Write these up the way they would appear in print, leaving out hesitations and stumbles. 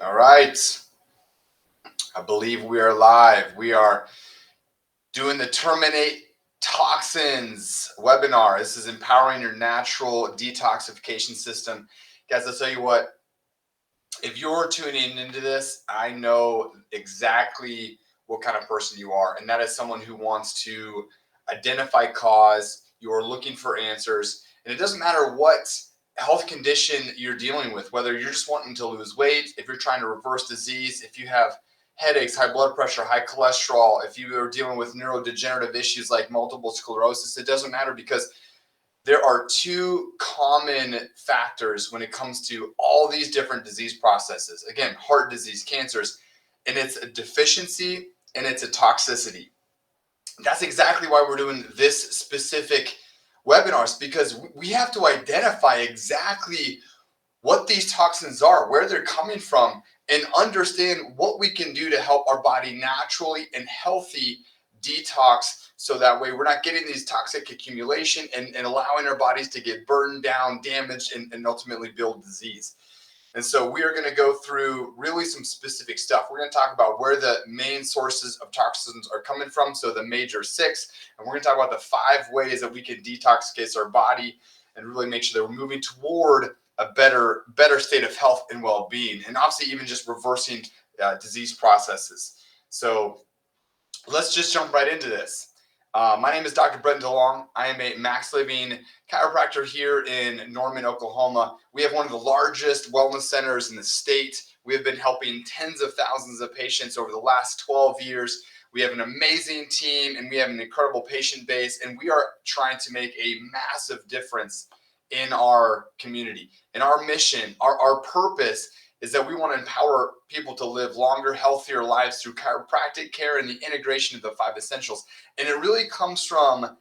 All right. I believe we are live. We are doing the Terminate Toxins webinar. This is empowering your natural detoxification system. Guys, I'll tell you what, if you're tuning into this, I know exactly what kind of person you are. And that is someone who wants to identify cause. You're looking for answers. And it doesn't matter what health condition you're dealing with, whether you're just wanting to lose weight, if you're trying to reverse disease, if you have headaches, high blood pressure, high cholesterol, if you are dealing with neurodegenerative issues like multiple sclerosis, it doesn't matter, because there are two common factors when it comes to all these different disease processes. Again, heart disease, cancers, and it's a deficiency and it's a toxicity. That's exactly why we're doing this specific webinars, because we have to identify exactly what these toxins are, where they're coming from, and understand what we can do to help our body naturally and healthy detox, so that way we're not getting these toxic accumulation and allowing our bodies to get burned down, damaged, and ultimately build disease. And so we are going to go through really some specific stuff. We're going to talk about where the main sources of toxins are coming from, so the major six, and we're going to talk about the 5 ways that we can detoxicate our body and really make sure that we're moving toward a better state of health and well-being, and obviously even just reversing disease processes. So let's just jump right into this. My name is Dr. Bretton DeLong. I am a Max Living chiropractor here in Norman, Oklahoma. We have one of the largest wellness centers in the state. We have been helping tens of thousands of patients over the last 12 years. We have an amazing team, and we have an incredible patient base, and we are trying to make a massive difference in our community. And our mission, our purpose, is that we want to empower people to live longer, healthier lives through chiropractic care and the integration of the 5 essentials. And it really comes from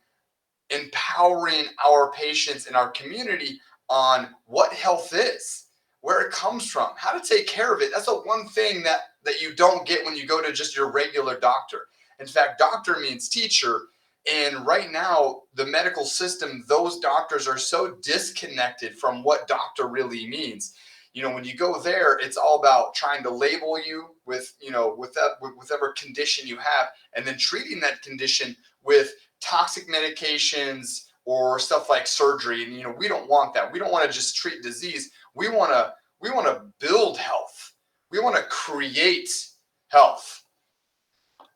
empowering our patients and our community on what health is, where it comes from, how to take care of it. That's the one thing that you don't get when you go to just your regular doctor. In fact, doctor means teacher. And right now, the medical system, those doctors are so disconnected from what doctor really means. When you go there, it's all about trying to label you with whatever condition you have, and then treating that condition with toxic medications or stuff like surgery. And we don't want that. We don't want to just treat disease. We want to build health. We want to create health.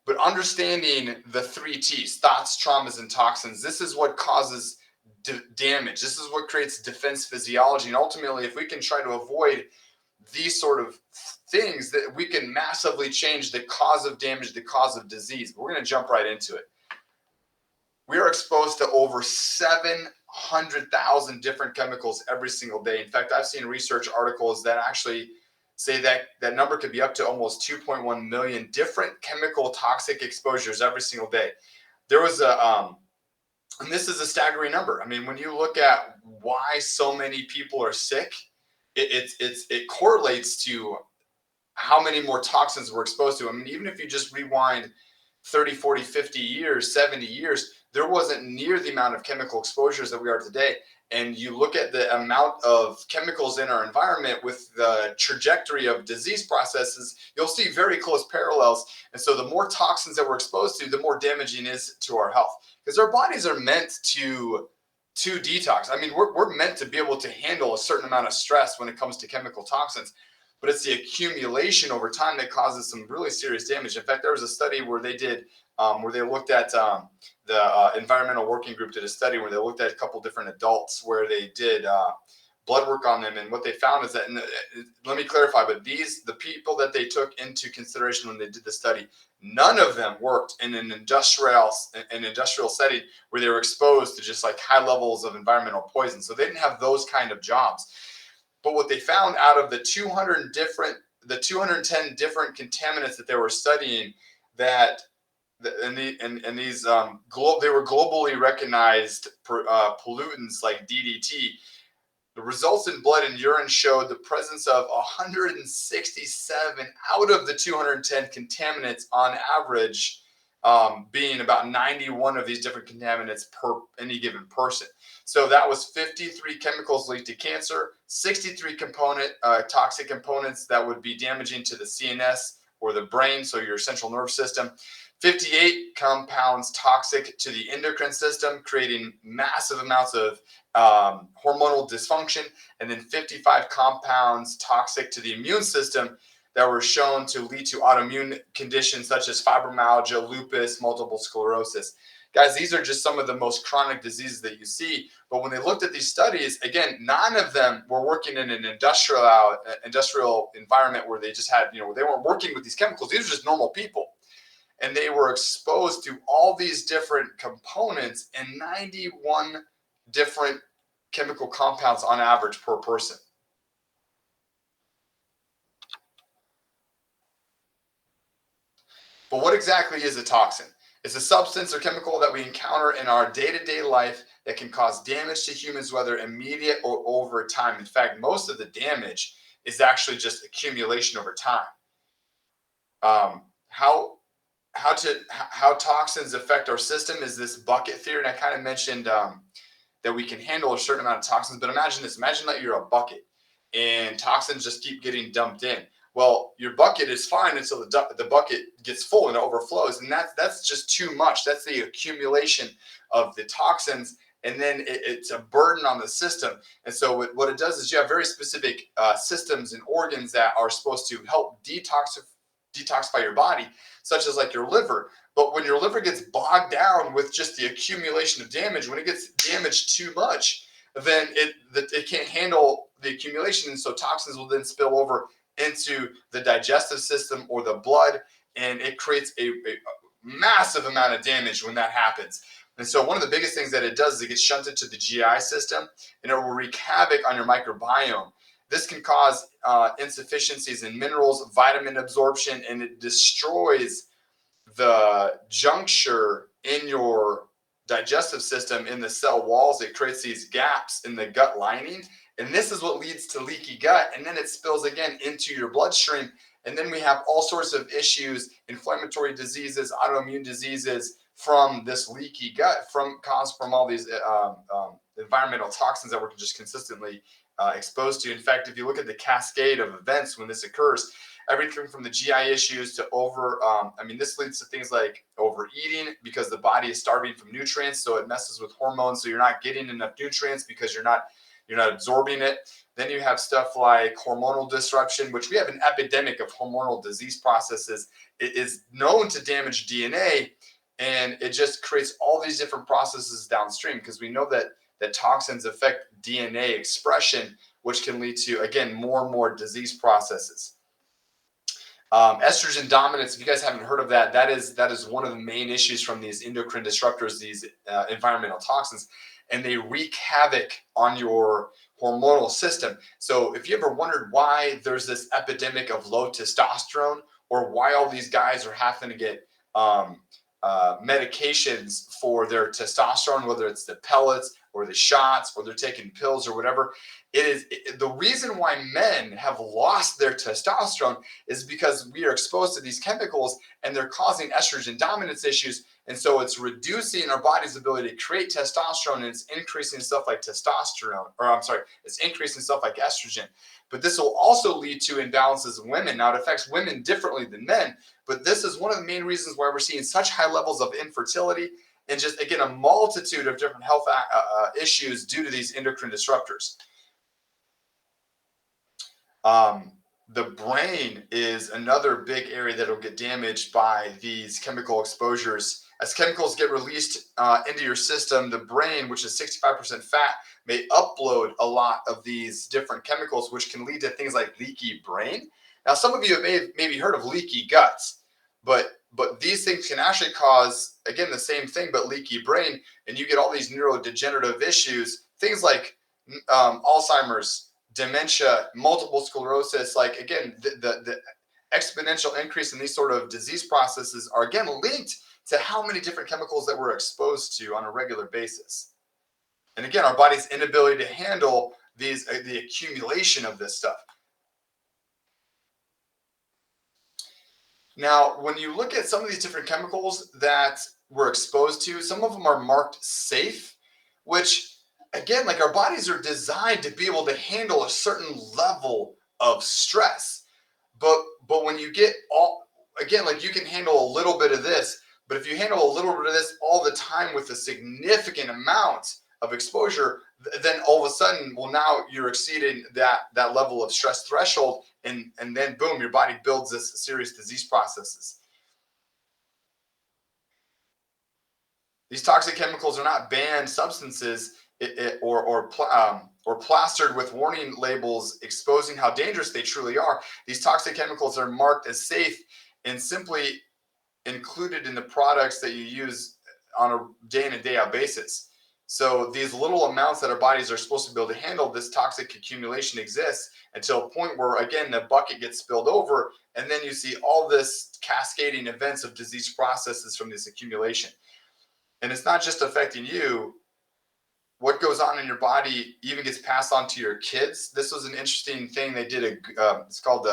But understanding the 3 T's, thoughts, traumas, and toxins, this is what causes damage. This is what creates defense physiology. And ultimately, if we can try to avoid these sort of things, that we can massively change the cause of damage, the cause of disease. But we're going to jump right into it. We are exposed to over 700,000 different chemicals every single day. In fact, I've seen research articles that actually say that that number could be up to almost 2.1 million different chemical toxic exposures every single day. There was and this is a staggering number. I mean, when you look at why so many people are sick, it correlates to how many more toxins we're exposed to. I mean, even if you just rewind 30, 40, 50 years, 70 years, there wasn't near the amount of chemical exposures that we are today. And you look at the amount of chemicals in our environment with the trajectory of disease processes, you'll see very close parallels. And so the more toxins that we're exposed to, the more damaging it is to our health. Because our bodies are meant to detox. I mean, we're meant to be able to handle a certain amount of stress when it comes to chemical toxins. But it's the accumulation over time that causes some really serious damage. In fact, there was a study where they did, where they looked at the Environmental Working Group did a study where they looked at a couple different adults, where they did blood work on them. And what they found is that, let me clarify, but the people that they took into consideration when they did the study, none of them worked in an industrial setting where they were exposed to just like high levels of environmental poison. So they didn't have those kind of jobs. But what they found, out of the 210 different contaminants that they were studying, that they were globally recognized pollutants like DDT. The results in blood and urine showed the presence of 167 out of the 210 contaminants on average being about 91 of these different contaminants per any given person. So that was 53 chemicals linked to cancer, 63 toxic components that would be damaging to the CNS or the brain, so your central nervous system. 58 compounds toxic to the endocrine system, creating massive amounts of hormonal dysfunction, and then 55 compounds toxic to the immune system that were shown to lead to autoimmune conditions such as fibromyalgia, lupus, multiple sclerosis. Guys, these are just some of the most chronic diseases that you see. But when they looked at these studies, again, none of them were working in an industrial environment where they just had, they weren't working with these chemicals. These are just normal people. And they were exposed to all these different components and 91 different chemical compounds on average per person. But what exactly is a toxin? It's a substance or chemical that we encounter in our day-to-day life that can cause damage to humans, whether immediate or over time. In fact, most of the damage is actually just accumulation over time. How toxins affect our system is this bucket theory, and I kind of mentioned that we can handle a certain amount of toxins. But imagine this: imagine that you're a bucket, and toxins just keep getting dumped in. Well, your bucket is fine until the bucket gets full and it overflows, and that's just too much. That's the accumulation of the toxins, and then it's a burden on the system. And so what it does is you have very specific systems and organs that are supposed to help detoxify your body, such as like your liver. But when your liver gets bogged down with just the accumulation of damage, when it gets damaged too much, then it can't handle the accumulation, and so toxins will then spill over into the digestive system or the blood, and it creates a massive amount of damage when that happens. And so one of the biggest things that it does is it gets shunted to the GI system, and it will wreak havoc on your microbiome. This can cause insufficiencies in minerals, vitamin absorption, and it destroys the juncture in your digestive system in the cell walls. It creates these gaps in the gut lining, and this is what leads to leaky gut, and then it spills again into your bloodstream, and then we have all sorts of issues, inflammatory diseases, autoimmune diseases from this leaky gut, caused from all these environmental toxins that we're just consistently exposed to. In fact, if you look at the cascade of events when this occurs, everything from the GI issues to this leads to things like overeating, because the body is starving from nutrients, so it messes with hormones, so you're not getting enough nutrients because you're not absorbing it. Then you have stuff like hormonal disruption, which we have an epidemic of hormonal disease processes. It is known to damage DNA, and it just creates all these different processes downstream, because we know that toxins affect DNA expression, which can lead to, again, more and more disease processes. Estrogen dominance, if you guys haven't heard of that, that is one of the main issues from these endocrine disruptors, these environmental toxins, and they wreak havoc on your hormonal system. So if you ever wondered why there's this epidemic of low testosterone, or why all these guys are having to get medications for their testosterone, whether it's the pellets or the shots or they're taking pills or whatever, the reason why men have lost their testosterone is because we are exposed to these chemicals, and they're causing estrogen dominance issues. And so it's reducing our body's ability to create testosterone, and it's increasing stuff like it's increasing stuff like estrogen. But this will also lead to imbalances in women. Now, it affects women differently than men, but this is one of the main reasons why we're seeing such high levels of infertility, and just, again, a multitude of different health issues due to these endocrine disruptors. The brain is another big area that will get damaged by these chemical exposures. As chemicals get released into your system, the brain, which is 65% fat, may upload a lot of these different chemicals, which can lead to things like leaky brain. Now, some of you have maybe heard of leaky guts, but these things can actually cause, again, the same thing, but leaky brain, and you get all these neurodegenerative issues, things like Alzheimer's, dementia, multiple sclerosis. Like, again, the exponential increase in these sort of disease processes are, again, linked to how many different chemicals that we're exposed to on a regular basis. And again, our body's inability to handle the accumulation of this stuff. Now, when you look at some of these different chemicals that we're exposed to, some of them are marked safe, which again, like our bodies are designed to be able to handle a certain level of stress. But when you get all again, like you can handle a little bit of this, but if you handle a little bit of this all the time with a significant amount of exposure, then all of a sudden, well, now you're exceeding that level of stress threshold, and then boom, your body builds this serious disease processes. These toxic chemicals are not banned substances or plastered with warning labels exposing how dangerous they truly are. These toxic chemicals are marked as safe and simply included in the products that you use on a day in and day out basis. So these little amounts that our bodies are supposed to be able to handle, this toxic accumulation exists until a point where again the bucket gets spilled over, and then you see all this cascading events of disease processes from this accumulation. And it's not just affecting you. What goes on in your body even gets passed on to your kids. This was an interesting thing they did. It's called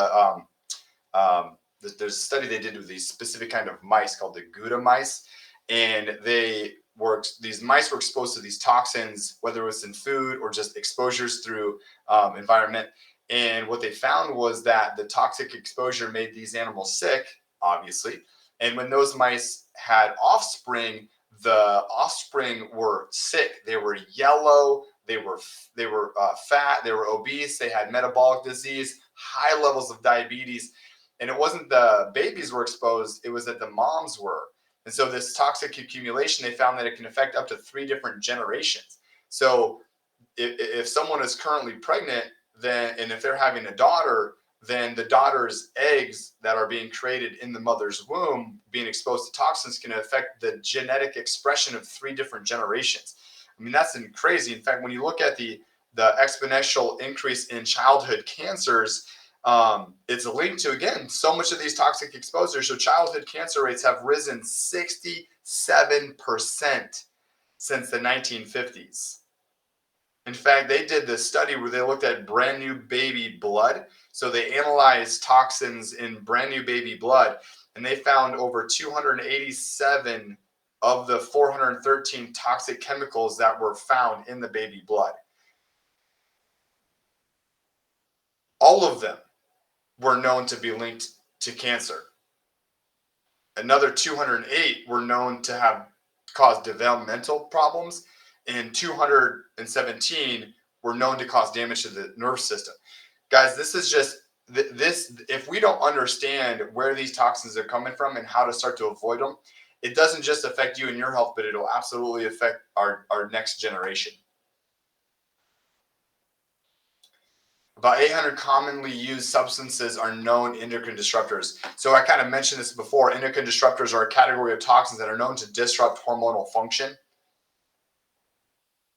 there's a study they did with these specific kind of mice called the Gouda mice, and these mice were exposed to these toxins, whether it was in food or just exposures through environment. And what they found was that the toxic exposure made these animals sick, obviously. And when those mice had offspring, the offspring were sick. They were yellow. They were fat. They were obese. They had metabolic disease, high levels of diabetes. And it wasn't the babies were exposed; it was that the moms were. And so this toxic accumulation, they found that it can affect up to 3 different generations. So if someone is currently pregnant, then and if they're having a daughter, then the daughter's eggs that are being created in the mother's womb being exposed to toxins can affect the genetic expression of 3 different generations. I mean, that's crazy. In fact, when you look at the exponential increase in childhood cancers, it's linked to, again, so much of these toxic exposures. So childhood cancer rates have risen 67% since the 1950s. In fact, they did this study where they looked at brand new baby blood. So they analyzed toxins in brand new baby blood, and they found over 287 of the 413 toxic chemicals that were found in the baby blood. All of them were known to be linked to cancer. Another 208 were known to have caused developmental problems, and 217 were known to cause damage to the nervous system. Guys, this is just this. If we don't understand where these toxins are coming from and how to start to avoid them, it doesn't just affect you and your health, but it'll absolutely affect our next generation. About 800 commonly used substances are known endocrine disruptors. So I kind of mentioned this before. Endocrine disruptors are a category of toxins that are known to disrupt hormonal function.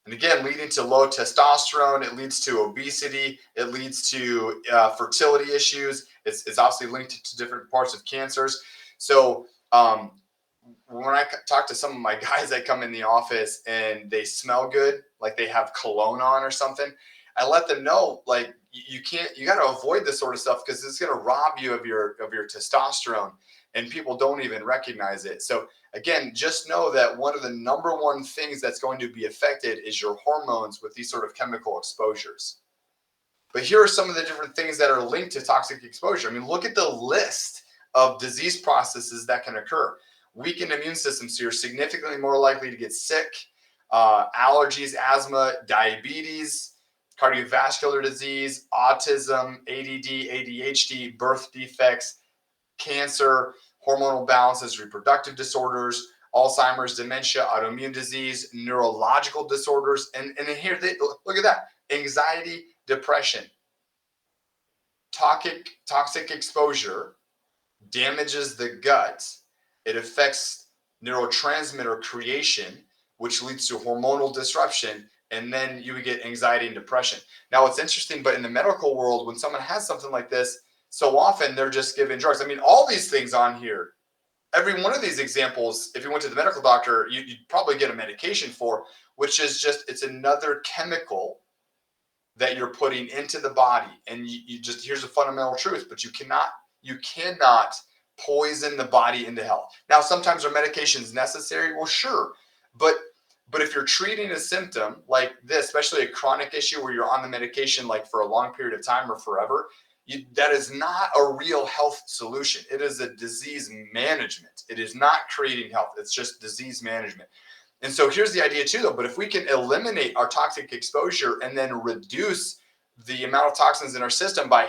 And again, leading to low testosterone, it leads to obesity, it leads to fertility issues. It's obviously linked to different parts of cancers. So when I talk to some of my guys that come in the office and they smell good, like they have cologne on or something, I let them know, like, you got to avoid this sort of stuff because it's going to rob you of your testosterone, and people don't even recognize it. So again, just know that one of the number one things that's going to be affected is your hormones with these sort of chemical exposures. But here are some of the different things that are linked to toxic exposure. I mean, look at the list of disease processes that can occur. Weakened immune system, so you're significantly more likely to get sick. Allergies, asthma, diabetes, cardiovascular disease, autism, ADD, ADHD, birth defects, cancer, hormonal balances, reproductive disorders, Alzheimer's, dementia, autoimmune disease, neurological disorders, and here, look at that, anxiety, depression. Toxic exposure damages the gut. It affects neurotransmitter creation, which leads to hormonal disruption, and then you would get anxiety and depression. Now, it's interesting, but in the medical world, when someone has something like this, so often they're just given drugs. I mean, all these things on here, every one of these examples, if you went to the medical doctor, you'd probably get a medication for, which is just, it's another chemical that you're putting into the body. And you just, here's a fundamental truth, but you cannot poison the body into health. Now, sometimes are medications necessary? Well, sure. But if you're treating a symptom like this, especially a chronic issue where you're on the medication like for a long period of time or forever, that is not a real health solution. It is a disease management. It is not creating health. It's just disease management. And so here's the idea too, though. But if we can eliminate our toxic exposure and then reduce the amount of toxins in our system by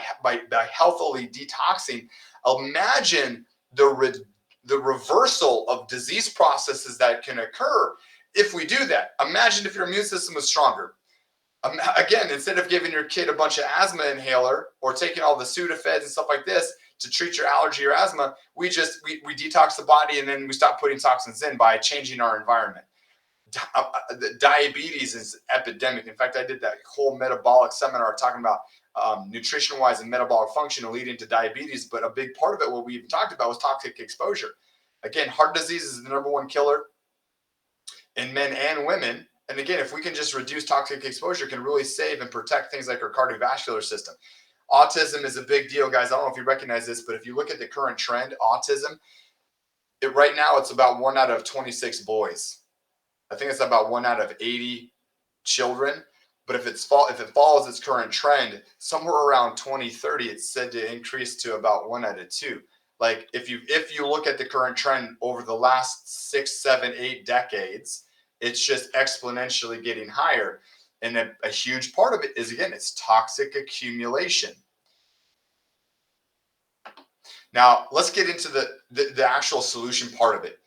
healthily detoxing, imagine the reversal of disease processes that can occur if we do that. Imagine if your immune system was stronger. Again, instead of giving your kid a bunch of asthma inhaler or taking all the Sudafeds and stuff like this to treat your allergy or asthma, we detox the body and then we stop putting toxins in by changing our environment. Diabetes is epidemic. In fact, I did that whole metabolic seminar talking about nutrition-wise and metabolic function leading to diabetes. But a big part of it, what we even talked about, was toxic exposure. Again, heart disease is the #1 killer in men and women. And again, if we can just reduce toxic exposure, it can really save and protect things like our cardiovascular system. Autism is a big deal, guys. I don't know if you recognize this, but if you look at the current trend, autism, right now it's about 1 out of 26 boys. I think it's about 1 out of 80 children. But if it follows its current trend, somewhere around 2030, it's said to increase to about 1 out of 2. Like if you look at the current trend over the last 6, 7, 8 decades, it's just exponentially getting higher. And a huge part of it is, again, it's toxic accumulation. Now, let's get into the actual solution part of it.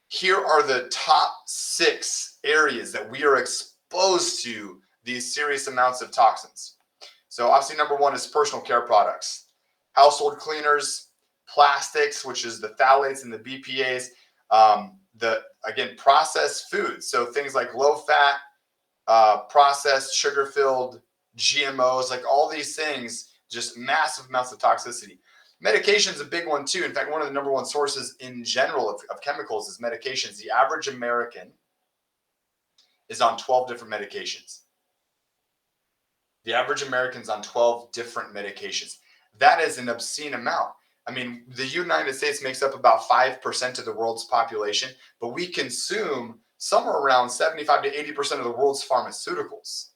Here are the top 6 areas that we are exposed to these serious amounts of toxins. So obviously, #1 is personal care products, household cleaners, plastics, which is the phthalates and the BPAs, processed foods. So things like low fat, processed, sugar-filled, GMOs, like all these things, just massive amounts of toxicity. Medication is a big one too. In fact, one of the #1 sources in general of chemicals is medications. The average American is on 12 different medications. The average American's on 12 different medications. That is an obscene amount. I mean, the United States makes up about 5% of the world's population, but we consume somewhere around 75 to 80% of the world's pharmaceuticals.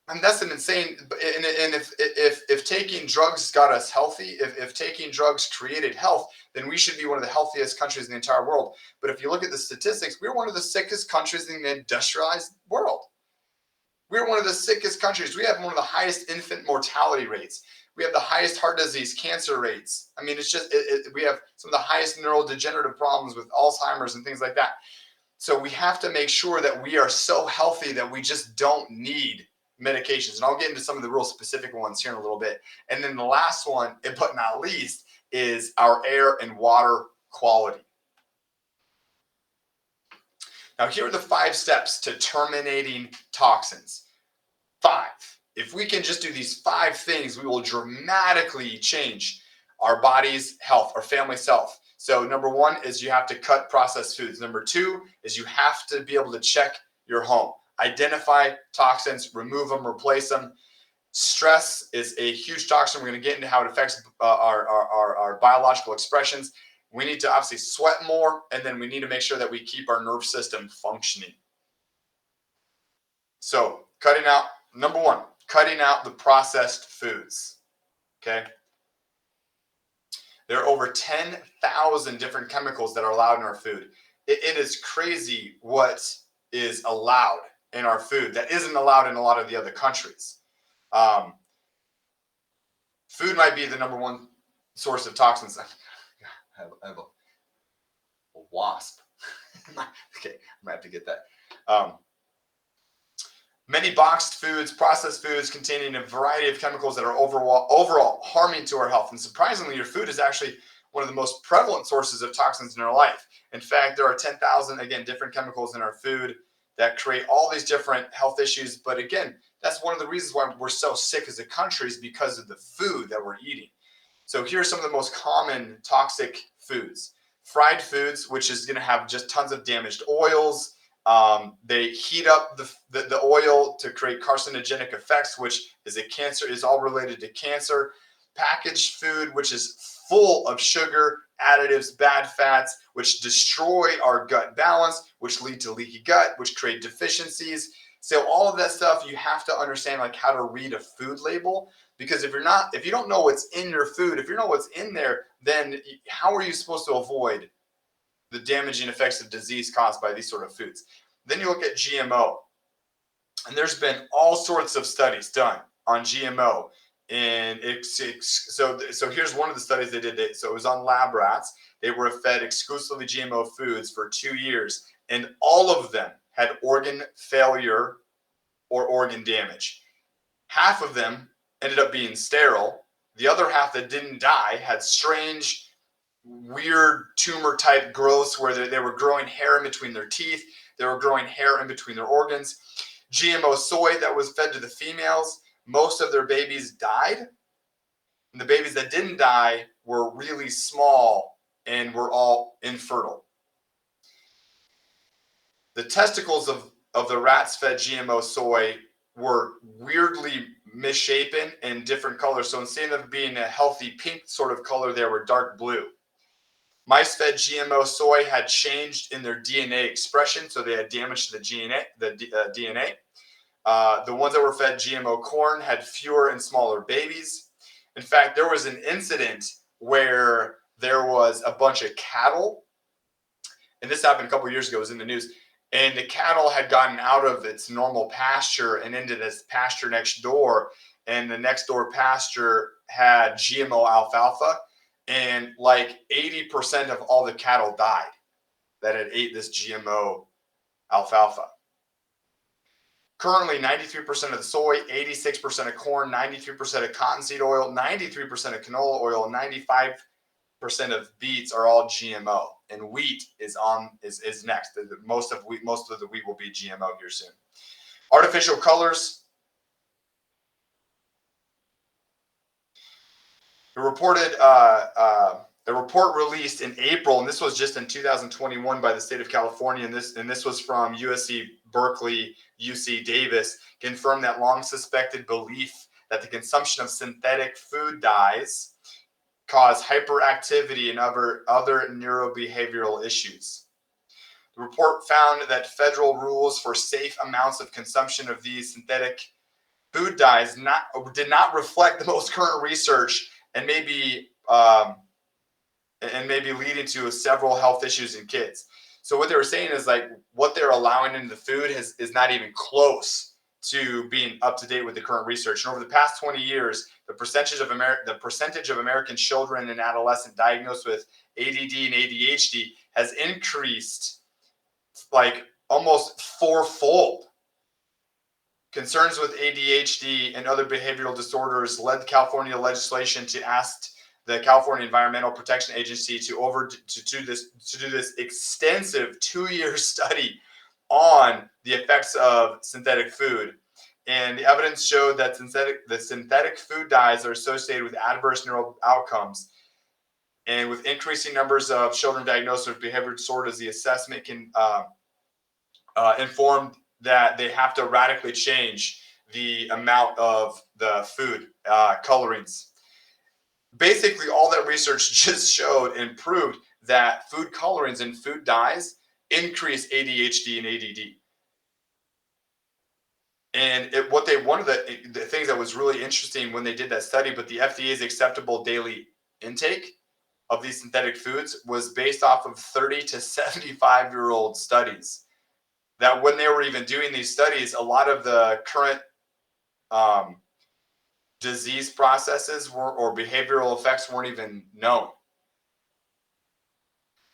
And that's an insane. And if taking drugs got us healthy, if taking drugs created health, then we should be one of the healthiest countries in the entire world. But if you look at the statistics, we're one of the sickest countries in the industrialized world. We're one of the sickest countries. We have one of the highest infant mortality rates. We have the highest heart disease, cancer rates. I mean, it's just, we have some of the highest neurodegenerative problems with Alzheimer's and things like that. So we have to make sure that we are so healthy that we just don't need medications. And I'll get into some of the real specific ones here in a little bit. And then the last one, but not least, is our air and water quality. Now, here are the 5 steps to terminating toxins. 5. If we can just do these 5 things, we will dramatically change our body's health, our family's health. So #1 is you have to cut processed foods. #2 is you have to be able to check your home. Identify toxins, remove them, replace them. Stress is a huge toxin. We're going to get into how it affects our biological expressions. We need to obviously sweat more, and then we need to make sure that we keep our nerve system functioning. So #1, cutting out the processed foods. Okay. There are over 10,000 different chemicals that are allowed in our food. It is crazy what is allowed in our food that isn't allowed in a lot of the other countries. Food might be the #1 source of toxins. I have a wasp. Okay, I might have to get that. Many boxed foods, processed foods containing a variety of chemicals that are overall harming to our health. And surprisingly, your food is actually one of the most prevalent sources of toxins in our life. In fact, there are 10,000, again, different chemicals in our food that create all these different health issues. But again, that's one of the reasons why we're so sick as a country, is because of the food that we're eating. So here are some of the most common toxic foods. Fried foods, which is going to have just tons of damaged oils. They heat up the oil to create carcinogenic effects, which is all related to cancer. packaged food, which is full of sugar, additives, bad fats, which destroy our gut balance, which lead to leaky gut, which create deficiencies. So all of that stuff, you have to understand like how to read a food label, because if you don't know what's in your food, if you know what's in there, then how are you supposed to avoid the damaging effects of disease caused by these sort of foods? Then you look at GMO, and there's been all sorts of studies done on GMO. And so here's one of the studies they did. So it was on lab rats. They were fed exclusively GMO foods for 2 years, and all of them had organ failure or organ damage. Half of them ended up being sterile. The other half that didn't die had strange, weird tumor type growths where they were growing hair in between their teeth. They were growing hair in between their organs. GMO soy that was fed to the females, most of their babies died. And the babies that didn't die were really small and were all infertile. The testicles of the rats fed GMO soy were weirdly misshapen in different colors. So instead of being a healthy pink sort of color, they were dark blue. Mice fed GMO soy had changed in their DNA expression, so they had damage to the DNA. The ones that were fed GMO corn had fewer and smaller babies. In fact, there was an incident where there was a bunch of cattle, and this happened a couple of years ago, it was in the news, and the cattle had gotten out of its normal pasture and into this pasture next door, and the next door pasture had GMO alfalfa, and like 80% of all the cattle died that had ate this GMO alfalfa. Currently, 93% of the soy, 86% of corn, 93% of cottonseed oil, 93% of canola oil, and 95% of beets are all GMO. And wheat is next. Most of the wheat will be GMO here soon. Artificial colors. A report released in April, and this was just in 2021 by the state of California, and this was from USC Berkeley, UC Davis, confirmed that long suspected belief that the consumption of synthetic food dyes cause hyperactivity and other neurobehavioral issues. The report found that federal rules for safe amounts of consumption of these synthetic food dyes did not reflect the most current research, and maybe leading to several health issues in kids. So what they were saying is like what they're allowing into the food is not even close to being up to date with the current research. And over the past 20 years, the percentage of American children and adolescents diagnosed with ADD and ADHD has increased like almost fourfold. Concerns with ADHD and other behavioral disorders led California legislation to ask the California Environmental Protection Agency to do this extensive 2-year study on the effects of synthetic food. And the evidence showed that the synthetic food dyes are associated with adverse neural outcomes. And with increasing numbers of children diagnosed with behavioral disorders, the assessment can inform that they have to radically change the amount of the food colorings. Basically, all that research just showed and proved that food colorings and food dyes increase ADHD and ADD. And one of the things that was really interesting when they did that study, but the FDA's acceptable daily intake of these synthetic foods was based off of 30 to 75-year-old studies. That when they were even doing these studies, a lot of the current disease processes or behavioral effects weren't even known.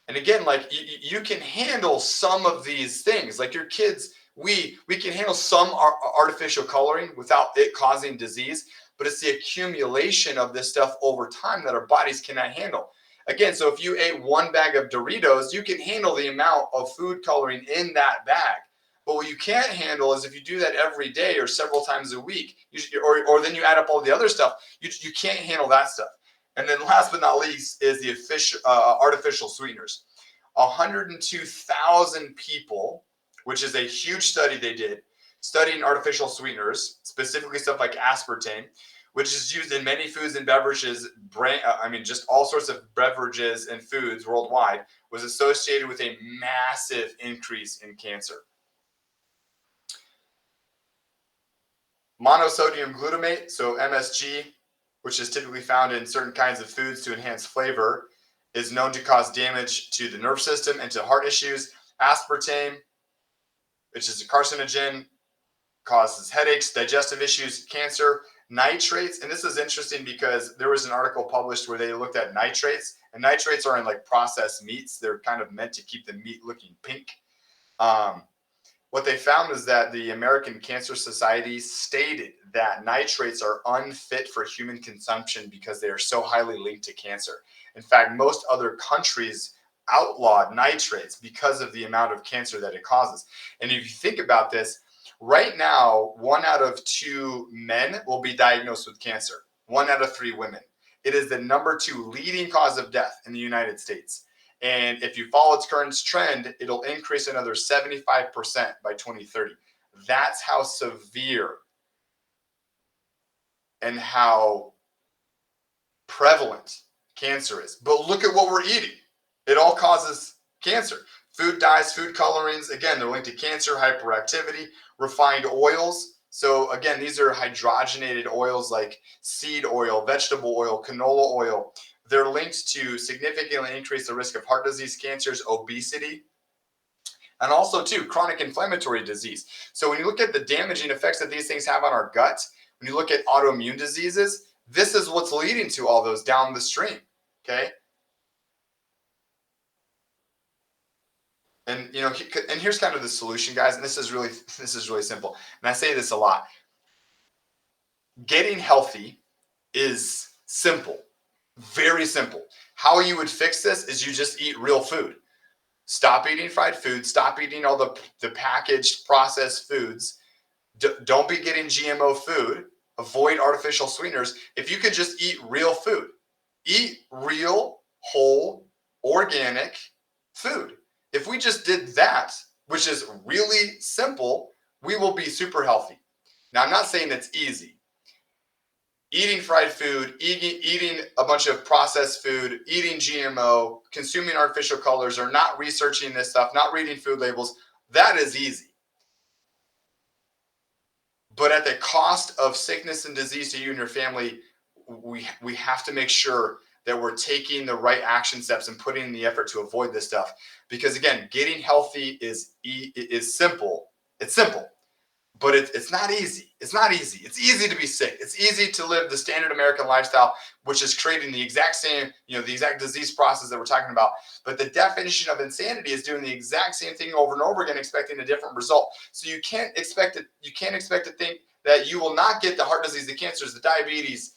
And again, like you can handle some of these things, like your kids, we can handle some artificial coloring without it causing disease, but it's the accumulation of this stuff over time that our bodies cannot handle. Again, so if you ate 1 bag of Doritos, you can handle the amount of food coloring in that bag. But what you can't handle is if you do that every day or several times a week, or then you add up all the other stuff, you can't handle that stuff. And then last but not least is the artificial sweeteners. 102,000 people, which is a huge study they did, studying artificial sweeteners, specifically stuff like aspartame, which is used in many foods and beverages, just all sorts of beverages and foods worldwide, was associated with a massive increase in cancer. Monosodium glutamate, so MSG, which is typically found in certain kinds of foods to enhance flavor, is known to cause damage to the nerve system and to heart issues. Aspartame, which is a carcinogen, causes headaches, digestive issues, cancer. Nitrates, and this is interesting because there was an article published where they looked at nitrates, and nitrates are in like processed meats. They're kind of meant to keep the meat looking pink. What they found is that the American Cancer Society stated that nitrates are unfit for human consumption because they are so highly linked to cancer. In fact, most other countries outlawed nitrates because of the amount of cancer that it causes. And if you think about this, right now, 1 out of 2 men will be diagnosed with cancer. 1 out of 3 women. It is the number 2 leading cause of death in the United States. And if you follow its current trend, it'll increase another 75% by 2030. That's how severe and how prevalent cancer is. But look at what we're eating. It all causes cancer. Food dyes, food colorings, again, they're linked to cancer, hyperactivity, refined oils. So again, these are hydrogenated oils like seed oil, vegetable oil, canola oil. They're linked to significantly increase the risk of heart disease, cancers, obesity, and also too chronic inflammatory disease. So when you look at the damaging effects that these things have on our gut, when you look at autoimmune diseases, this is what's leading to all those down the stream. Okay. And and here's kind of the solution, guys. And this is really simple. And I say this a lot. Getting healthy is simple, very simple. How you would fix this is you just eat real food. Stop eating fried food. Stop eating all the packaged processed foods. Don't be getting GMO food. Avoid artificial sweeteners. If you could just eat real food, eat real, whole, organic food. If we just did that, which is really simple, we will be super healthy. Now, I'm not saying it's easy. Eating fried food, eating a bunch of processed food, eating GMO, consuming artificial colors, or not researching this stuff, not reading food labels, that is easy. But at the cost of sickness and disease to you and your family, we have to make sure that we're taking the right action steps and putting in the effort to avoid this stuff. Because again, getting healthy is simple. It's simple, but it's not easy. It's not easy. It's easy to be sick. It's easy to live the standard American lifestyle, which is creating the exact same, the exact disease process that we're talking about. But the definition of insanity is doing the exact same thing over and over again, expecting a different result. So you can't expect to think that you will not get the heart disease, the cancers, the diabetes,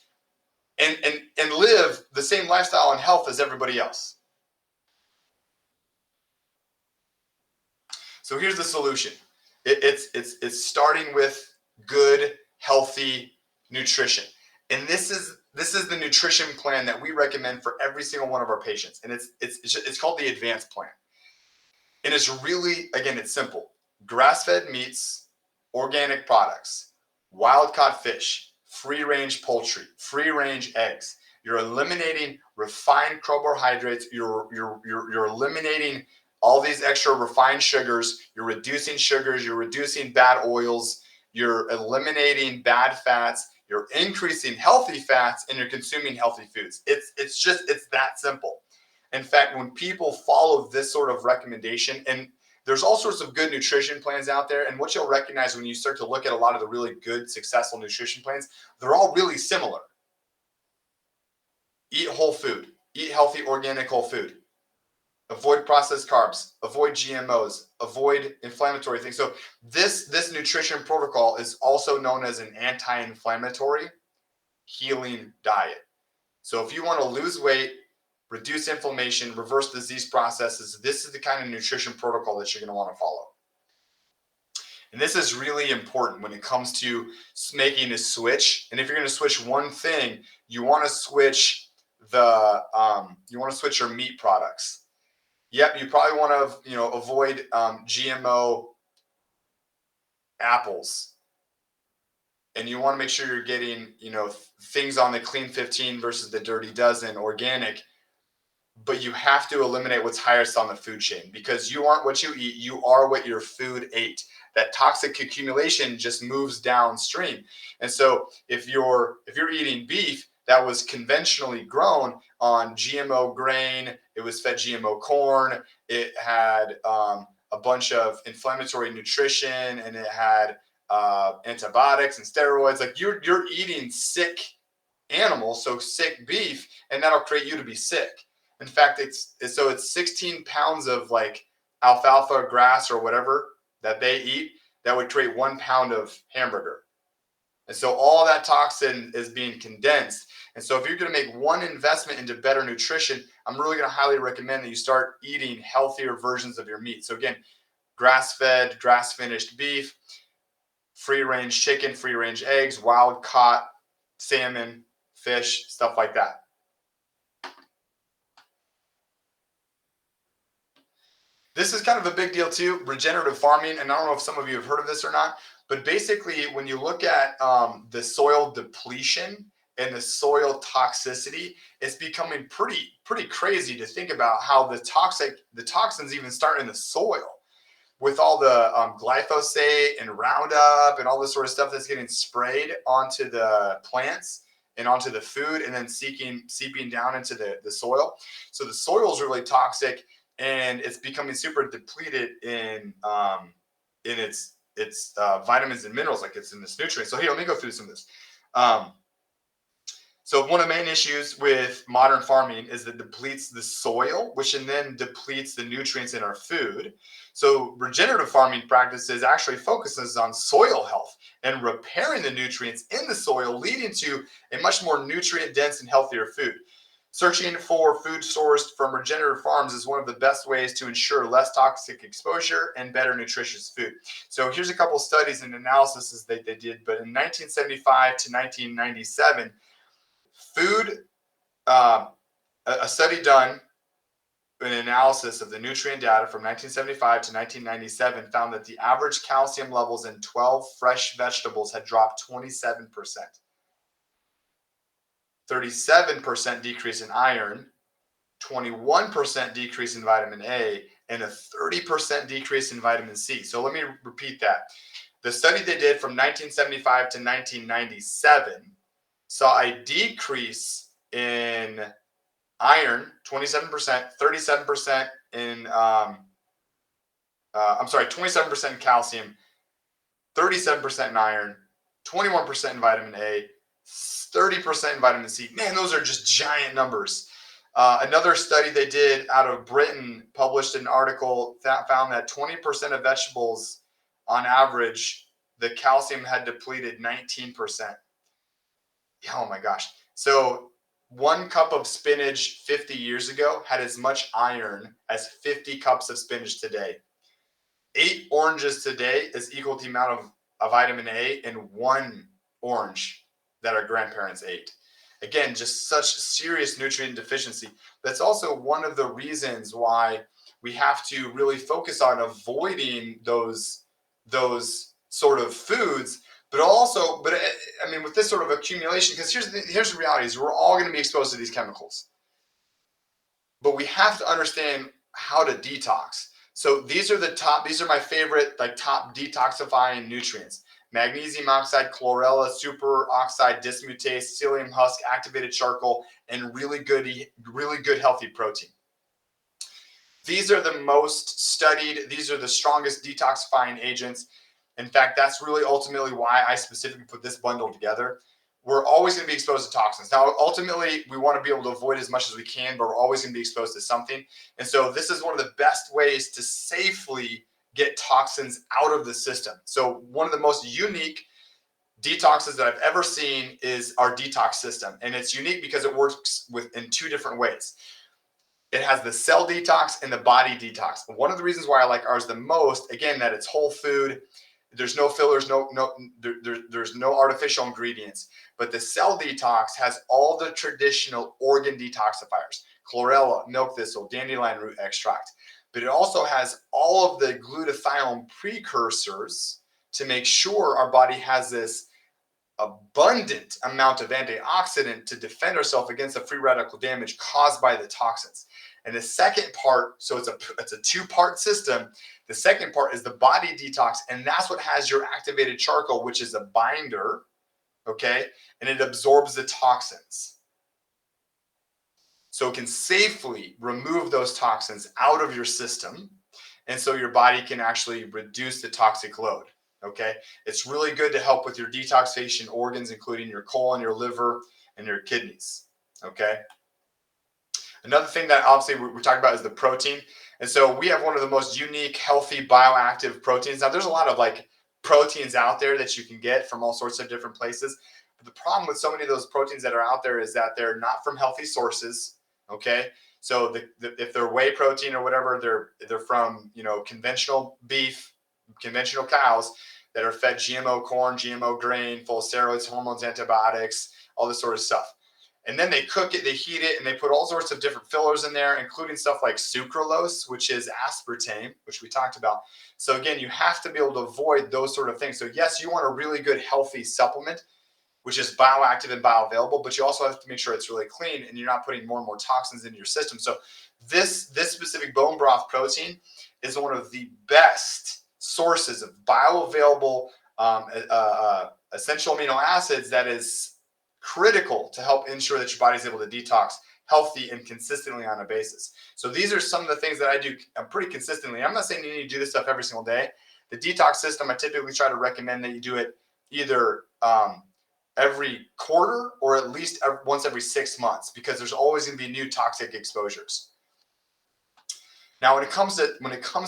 and live the same lifestyle and health as everybody else. So here's the solution. It's starting with good, healthy nutrition. And this is the nutrition plan that we recommend for every single one of our patients. And it's called the Advanced Plan. And it's really, again, it's simple. Grass-fed meats, organic products, wild-caught fish, free-range poultry, free-range eggs. You're eliminating refined carbohydrates. You're eliminating all these extra refined sugars. You're reducing sugars. You're reducing bad oils. You're eliminating bad fats. You're increasing healthy fats, and you're consuming healthy foods. It's that simple. In fact, when people follow this sort of recommendation, and there's all sorts of good nutrition plans out there, and what you'll recognize when you start to look at a lot of the really good, successful nutrition plans, they're all really similar. Eat whole food. Eat healthy, organic whole food. Avoid processed carbs. Avoid GMOs. Avoid inflammatory things. So this nutrition protocol is also known as an anti-inflammatory healing diet. So if you want to lose weight, reduce inflammation, reverse disease processes, this is the kind of nutrition protocol that you're going to want to follow. And this is really important when it comes to making a switch. And if you're going to switch one thing, you want to switch your meat products. Yep, you probably want to avoid GMO apples and you want to make sure you're getting, things on the clean 15 versus the dirty dozen, organic, but you have to eliminate what's highest on the food chain, because you aren't what you eat, you are what your food ate. That toxic accumulation just moves downstream. And so if you're eating beef that was conventionally grown on GMO grain, it was fed GMO corn, it had a bunch of inflammatory nutrition, and it had antibiotics and steroids. Like you're eating sick animals, so sick beef, and that'll create you to be sick. In fact, it's 16 pounds of like alfalfa grass or whatever that they eat that would create 1 pound of hamburger. And so all that toxin is being condensed. And so if you're going to make one investment into better nutrition, I'm really going to highly recommend that you start eating healthier versions of your meat. So again, grass-fed, grass-finished beef, free-range chicken, free-range eggs, wild-caught salmon, fish, stuff like that. This is kind of a big deal too, regenerative farming. And I don't know if some of you have heard of this or not, but basically when you look at the soil depletion and the soil toxicity, it's becoming pretty crazy to think about how the toxins even start in the soil, with all the glyphosate and Roundup and all this sort of stuff that's getting sprayed onto the plants and onto the food, and then seeping down into the soil. So the soil is really toxic, and it's becoming super depleted in its vitamins and minerals, like it's in this nutrient. So here, let me go through some of this. So one of the main issues with modern farming is that it depletes the soil, which then depletes the nutrients in our food. So regenerative farming practices actually focuses on soil health and repairing the nutrients in the soil, leading to a much more nutrient dense and healthier food. Searching for food sourced from regenerative farms is one of the best ways to ensure less toxic exposure and better nutritious food. So here's a couple studies and analyses that they did. But in 1975 to 1997, a study done, an analysis of the nutrient data from 1975 to 1997 found that the average calcium levels in 12 fresh vegetables had dropped 27%. 37% decrease in iron, 21% decrease in vitamin A, and a 30% decrease in vitamin C. So let me repeat that. The study they did from 1975 to 1997 saw a decrease in iron, 27%, 37% in, 27% in calcium, 37% in iron, 21% in vitamin A, 30% in vitamin C. Man, those are just giant numbers. Another study they did out of Britain published an article that found that 20% of vegetables, on average, the calcium had depleted 19%. Oh my gosh. So 1 cup of spinach 50 years ago had as much iron as 50 cups of spinach today. 8 oranges today is equal to the amount of vitamin A in 1 orange that our grandparents ate. Again, just such serious nutrient deficiency. That's also one of the reasons why we have to really focus on avoiding those sort of foods. But I mean, with this sort of accumulation, because here's the reality is we're all going to be exposed to these chemicals. But we have to understand how to detox. So these are my favorite top detoxifying nutrients: magnesium oxide, chlorella, superoxide dismutase, psyllium husk, activated charcoal, and really good healthy protein. These are the most studied, these are the strongest detoxifying agents. In fact, that's really ultimately why I specifically put this bundle together. We're always going to be exposed to toxins. Now, ultimately, we want to be able to avoid as much as we can, but we're always going to be exposed to something. And so this is one of the best ways to safely get toxins out of the system. So one of the most unique detoxes that I've ever seen is our detox system. And it's unique because it works in 2 different ways. It has the cell detox and the body detox. One of the reasons why I like ours the most, again, that it's whole food. There's no fillers, there's no artificial ingredients. But the cell detox has all the traditional organ detoxifiers: chlorella, milk thistle, dandelion root extract. But it also has all of the glutathione precursors to make sure our body has this abundant amount of antioxidant to defend ourselves against the free radical damage caused by the toxins. And the second part, so it's a two-part system. The second part is the body detox, and that's what has your activated charcoal, which is a binder, okay? And it absorbs the toxins. So it can safely remove those toxins out of your system, and so your body can actually reduce the toxic load, okay? It's really good to help with your detoxification organs, including your colon, your liver, and your kidneys, okay? Another thing that obviously we're talking about is the protein. And so we have one of the most unique, healthy, bioactive proteins. Now, there's a lot of like proteins out there that you can get from all sorts of different places. But the problem with so many of those proteins that are out there is that they're not from healthy sources. Okay. So if they're whey protein or whatever, they're from, conventional beef, conventional cows that are fed GMO corn, GMO grain, full of steroids, hormones, antibiotics, all this sort of stuff. And then they cook it, they heat it, and they put all sorts of different fillers in there, including stuff like sucralose, which is aspartame, which we talked about. So again, you have to be able to avoid those sort of things. So yes, you want a really good, healthy supplement, which is bioactive and bioavailable, but you also have to make sure it's really clean and you're not putting more and more toxins into your system. So this specific bone broth protein is one of the best sources of bioavailable essential amino acids that is critical to help ensure that your body is able to detox healthy and consistently on a basis. So these are some of the things that I do pretty consistently. I'm not saying you need to do this stuff every single day. The detox system, I typically try to recommend that you do it either every quarter or at least once every 6 months, because there's always going to be new toxic exposures. Now, when it comes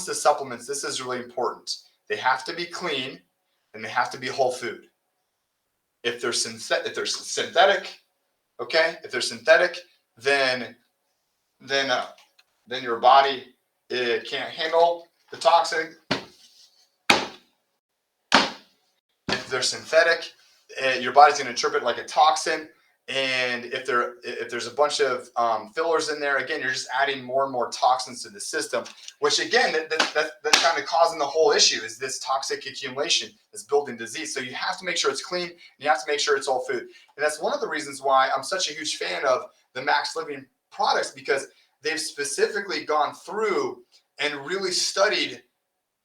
to supplements, this is really important. They have to be clean and they have to be whole food. If they're synthetic, okay, if they're synthetic, then your body can't handle the toxin. If they're synthetic, your body's going to interpret like a toxin. And if there's a bunch of fillers in there, again, you're just adding more and more toxins to the system, which again, that's kind of causing the whole issue, is this toxic accumulation that's building disease. So you have to make sure it's clean, and you have to make sure it's all food. And that's one of the reasons why I'm such a huge fan of the Max Living products, because they've specifically gone through and really studied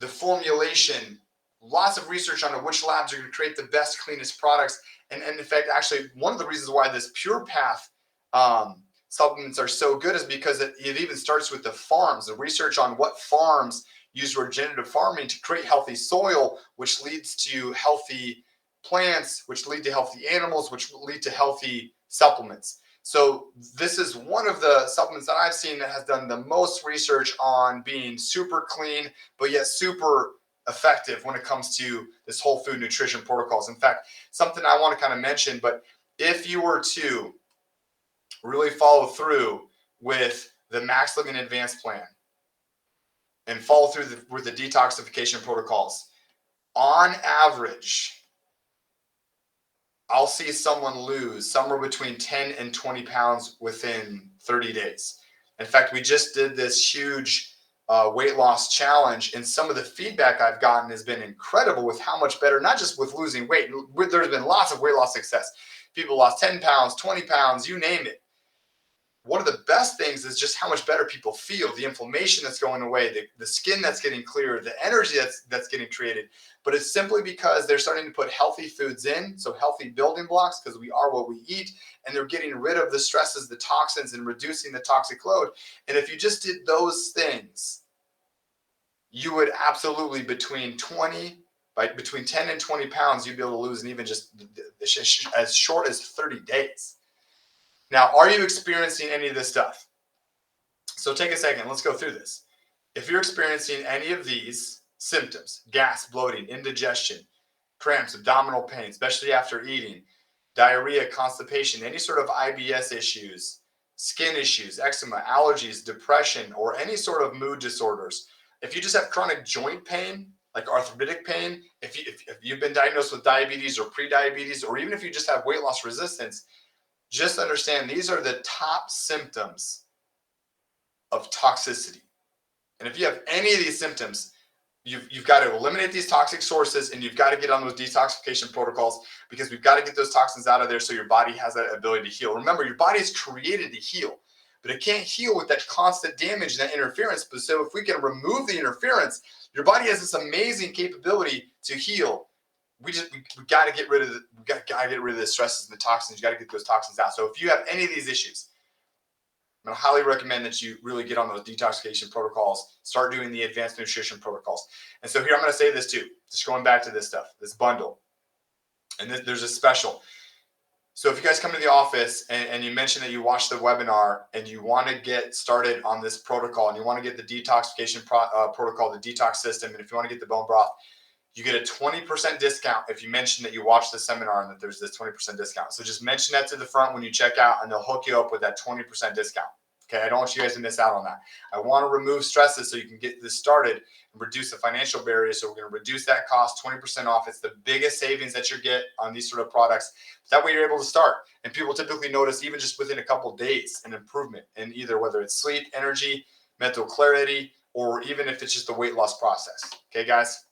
the formulation, lots of research on which labs are going to create the best, cleanest products. And in fact, actually, one of the reasons why this Pure Path supplements are so good is because it even starts with the farms, the research on what farms use regenerative farming to create healthy soil, which leads to healthy plants, which lead to healthy animals, which lead to healthy supplements. So this is one of the supplements that I've seen that has done the most research on being super clean, but yet super effective when it comes to this whole food nutrition protocols. In fact, something I want to kind of mention, but if you were to really follow through with the Max Living Advanced Plan and follow through with the detoxification protocols, on average, I'll see someone lose somewhere between 10 and 20 pounds within 30 days. In fact, we just did this huge weight loss challenge, and some of the feedback I've gotten has been incredible with how much better, not just with losing weight. There's been lots of weight loss success. People lost 10 pounds, 20 pounds, you name it. One of the best things is just how much better people feel, the inflammation that's going away, the skin that's getting clearer, the energy that's getting created. But it's simply because they're starting to put healthy foods in, so healthy building blocks, because we are what we eat, and they're getting rid of the stresses, the toxins, and reducing the toxic load. And if you just did those things, you would absolutely between 10 and 20 pounds, you'd be able to lose in even just as short as 30 days. Now, are you experiencing any of this stuff? So take a second. Let's go through this. If you're experiencing any of these symptoms, gas, bloating, indigestion, cramps, abdominal pain, especially after eating, diarrhea, constipation, any sort of IBS issues, skin issues, eczema, allergies, depression, or any sort of mood disorders, if you just have chronic joint pain, like arthritic pain, if you've been diagnosed with diabetes or pre-diabetes, or even if you just have weight loss resistance, just understand these are the top symptoms of toxicity. And if you have any of these symptoms, you've got to eliminate these toxic sources, and you've got to get on those detoxification protocols, because we've got to get those toxins out of there so your body has that ability to heal. Remember, your body is created to heal, but it can't heal with that constant damage and that interference. But so if we can remove the interference, your body has this amazing capability to heal. We got to get rid of the stresses and the toxins. You got to get those toxins out. So if you have any of these issues, I'm going to highly recommend that you really get on those detoxification protocols, start doing the advanced nutrition protocols. And so here I'm going to say this too, just going back to this stuff, this bundle. And there's a special. So if you guys come to the office and you mention that you watched the webinar and you want to get started on this protocol, and you want to get the detoxification protocol, the detox system, and if you want to get the bone broth, you get a 20% discount if you mention that you watched the seminar and that there's this 20% discount. So just mention that to the front when you check out, and they'll hook you up with that 20% discount. Okay, I don't want you guys to miss out on that. I want to remove stresses so you can get this started and reduce the financial barriers. So we're going to reduce that cost 20% off. It's the biggest savings that you get on these sort of products. That way you're able to start. And people typically notice, even just within a couple of days, an improvement in either whether it's sleep, energy, mental clarity, or even if it's just the weight loss process. Okay, guys?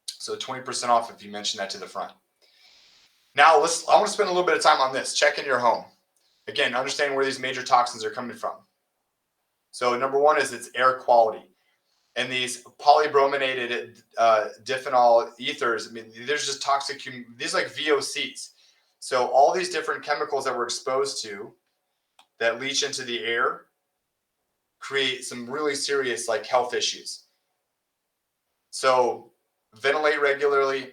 So 20% off if you mention that to the front. Now, I want to spend a little bit of time on this. Check in your home. Again, understanding where these major toxins are coming from. So number one is its air quality. And these polybrominated diphenol ethers, I mean, there's just toxic, these like VOCs. So all these different chemicals that we're exposed to that leach into the air create some really serious like health issues. So ventilate regularly.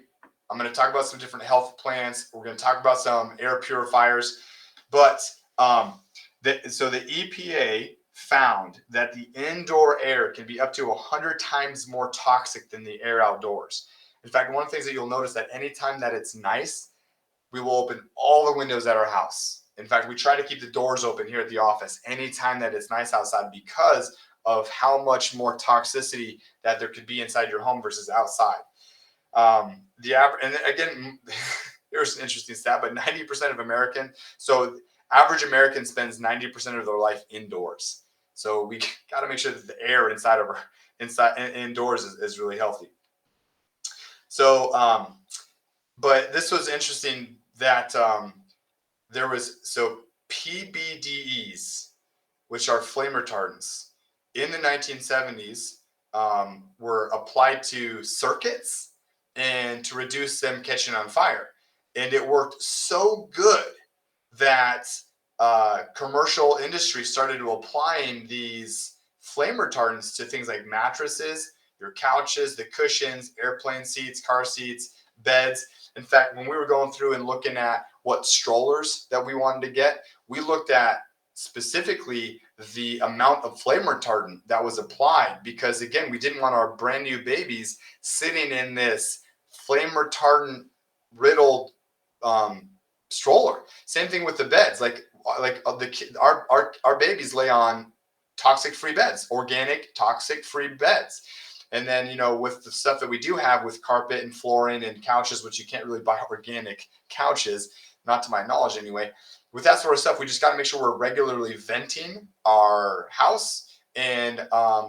I'm going to talk about some different health plans. We're going to talk about some air purifiers. But so the EPA found that the indoor air can be up to 100 times more toxic than the air outdoors. In fact, one of the things that you'll notice that anytime that it's nice, we will open all the windows at our house. In fact, we try to keep the doors open here at the office anytime that it's nice outside, because of how much more toxicity that there could be inside your home versus outside. The average, and again, here's an interesting stat, but 90% of average American spends 90% of their life indoors. So we got to make sure that the air indoors is really healthy. So, but this was interesting that there was PBDEs, which are flame retardants, in the 1970s were applied to circuits and to reduce them catching on fire. And it worked so good that commercial industry started to applying these flame retardants to things like mattresses, your couches, the cushions, airplane seats, car seats, beds. In fact, when we were going through and looking at what strollers that we wanted to get, we looked at specifically the amount of flame retardant that was applied, because again, we didn't want our brand new babies sitting in this flame retardant riddled stroller. Same thing with the beds. Our babies lay on toxic free beds, organic toxic free beds. And then, with the stuff that we do have with carpet and flooring and couches, which you can't really buy organic couches, not to my knowledge anyway. With that sort of stuff, we just got to make sure we're regularly venting our house, and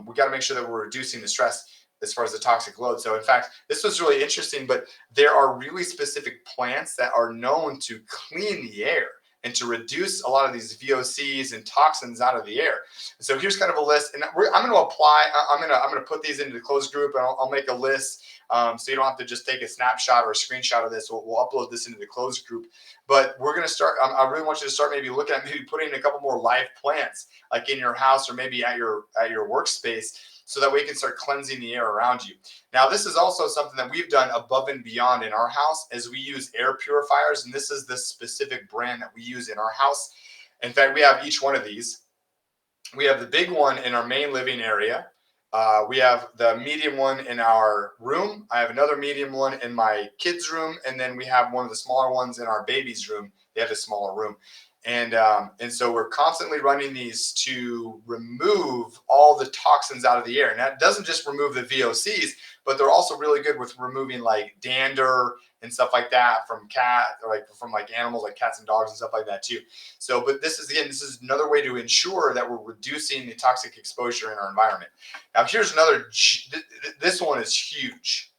we got to make sure that we're reducing the stress as far as the toxic load. So in fact, this was really interesting, but there are really specific plants that are known to clean the air and to reduce a lot of these VOCs and toxins out of the air. So here's kind of a list, and I'm going to apply. I'm going to put these into the closed group, and I'll make a list, so you don't have to just take a snapshot or a screenshot of this. We'll upload this into the closed group. But we're going to start. I really want you to start maybe looking at putting a couple more live plants, like in your house or maybe at your workspace, so that we can start cleansing the air around you. Now, this is also something that we've done above and beyond in our house, as we use air purifiers, and this is the specific brand that we use in our house. In fact, we have each one of these. We have the big one in our main living area. We have the medium one in our room. I have another medium one in my kids' room, and then we have one of the smaller ones in our baby's room. They have a smaller room. And so we're constantly running these to remove all the toxins out of the air. And that doesn't just remove the VOCs, but they're also really good with removing like dander and stuff like that from from animals like cats and dogs and stuff like that too. So, but this is another way to ensure that we're reducing the toxic exposure in our environment. Now, here's another. This one is huge.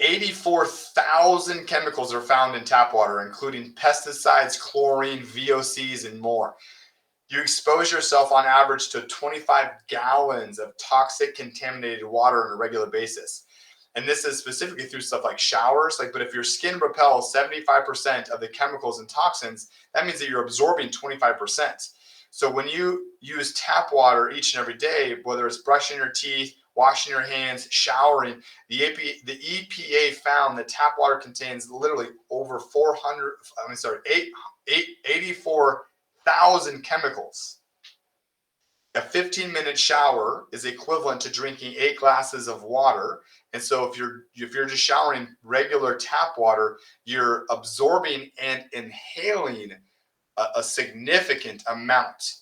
84,000 chemicals are found in tap water, including pesticides, chlorine, VOCs, and more. You expose yourself on average to 25 gallons of toxic contaminated water on a regular basis. And this is specifically through stuff like showers. But if your skin repels 75% of the chemicals and toxins, that means that you're absorbing 25%. So when you use tap water each and every day, whether it's brushing your teeth, washing your hands, showering, the EPA found that tap water contains literally over 84,000 chemicals. A 15-minute shower is equivalent to drinking 8 glasses of water. And so if you're just showering regular tap water, you're absorbing and inhaling a significant amount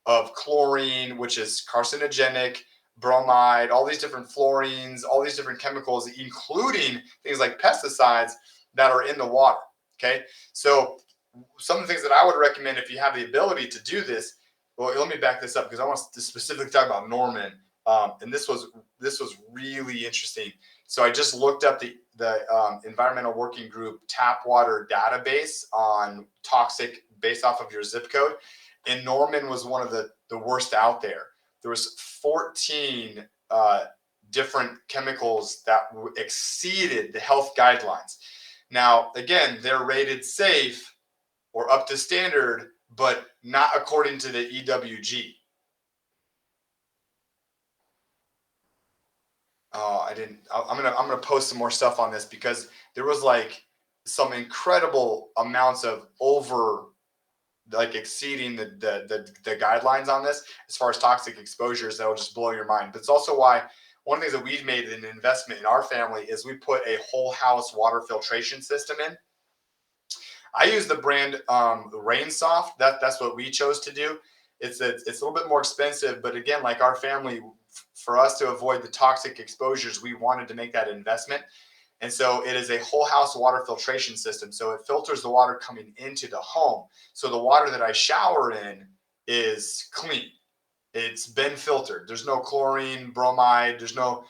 of chlorine, which is carcinogenic, bromide, all these different fluorines, all these different chemicals, including things like pesticides that are in the water. Okay, so some of the things that I would recommend if you have the ability to do this. Well, let me back this up because I want to specifically talk about Norman, and this was really interesting. So I just looked up the Environmental Working Group tap water database on toxic based off of your zip code, and Norman was one of the worst out there. There was 14 different chemicals that exceeded the health guidelines. Now, again, they're rated safe or up to standard, but not according to the EWG. Oh, I didn't. I'm gonna post some more stuff on this because there was like some incredible amounts of exceeding the guidelines on this as far as toxic exposures that will just blow your mind. But it's also why one of the things that we've made an investment in our family is we put a whole house water filtration system in. I use the brand Rainsoft. That's what we chose to do. It's a little bit more expensive, but again, like our family, for us to avoid the toxic exposures, we wanted to make that investment. And so it is a whole house water filtration system. So it filters the water coming into the home. So the water that I shower in is clean. It's been filtered. There's no chlorine, bromide. There's no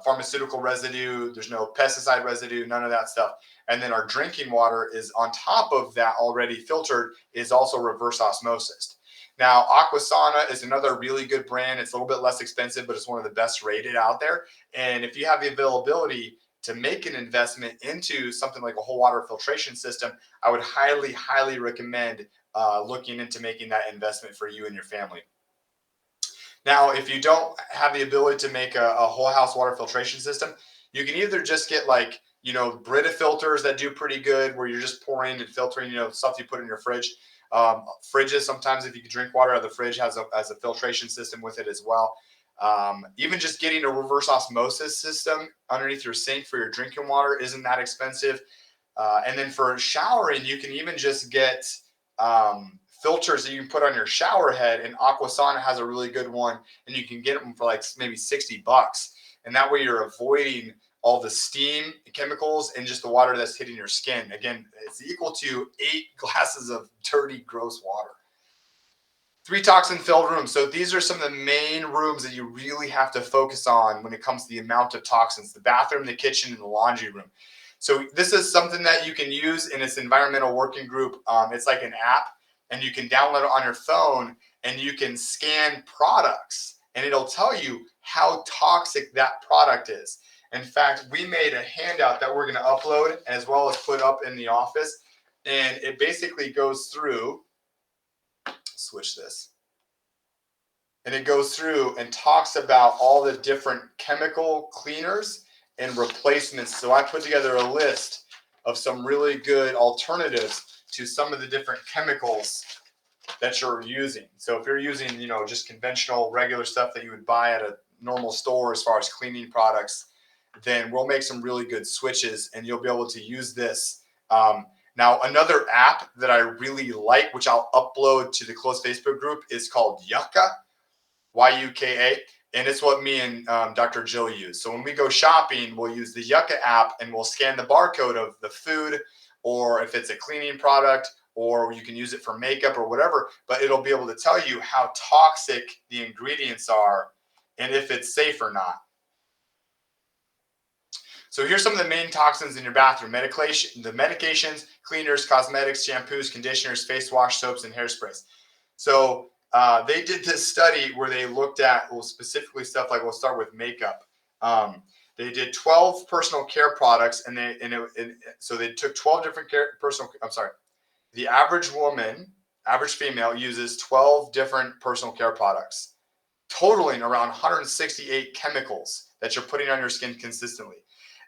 pharmaceutical residue. There's no pesticide residue. None of that stuff. And then our drinking water is on top of that already filtered is also reverse osmosis. Now, Aquasana is another really good brand. It's a little bit less expensive, but it's one of the best rated out there. And if you have the availability to make an investment into something like a whole water filtration system, I would highly, highly recommend looking into making that investment for you and your family. Now, if you don't have the ability to make a whole house water filtration system, you can either just get Brita filters that do pretty good where you're just pouring and filtering, stuff you put in your fridge. Fridges, sometimes if you can drink water out of the fridge, has a filtration system with it as well. Even just getting a reverse osmosis system underneath your sink for your drinking water isn't that expensive. And then for showering, you can even just get filters that you can put on your shower head, and Aquasana has a really good one, and you can get them for maybe $60. And that way you're avoiding all the steam chemicals and just the water that's hitting your skin. Again, it's equal to 8 glasses of dirty, gross water. 3 toxin-filled rooms. So these are some of the main rooms that you really have to focus on when it comes to the amount of toxins: the bathroom, the kitchen, and the laundry room. So this is something that you can use in its environmental working group. It's like an app, and you can download it on your phone, and you can scan products, and it'll tell you how toxic that product is. In fact, we made a handout that we're going to upload as well as put up in the office, and it basically goes through, switch this, and it goes through and talks about all the different chemical cleaners and replacements. So I put together a list of some really good alternatives to some of the different chemicals that you're using. So if you're using, just conventional regular stuff that you would buy at a normal store as far as cleaning products, then we'll make some really good switches and you'll be able to use this. Now, another app that I really like, which I'll upload to the closed Facebook group, is called Yucca, Yuka, and it's what me and Dr. Jill use. So when we go shopping, we'll use the Yucca app and we'll scan the barcode of the food, or if it's a cleaning product, or you can use it for makeup or whatever, but it'll be able to tell you how toxic the ingredients are and if it's safe or not. So here's some of the main toxins in your bathroom: medications, cleaners, cosmetics, shampoos, conditioners, face wash, soaps, and hairsprays. So they did this study where they looked at, well, specifically stuff like, we'll start with makeup. They did 12 personal care products, so they took 12 different the average woman, average female, uses 12 different personal care products, totaling around 168 chemicals that you're putting on your skin consistently.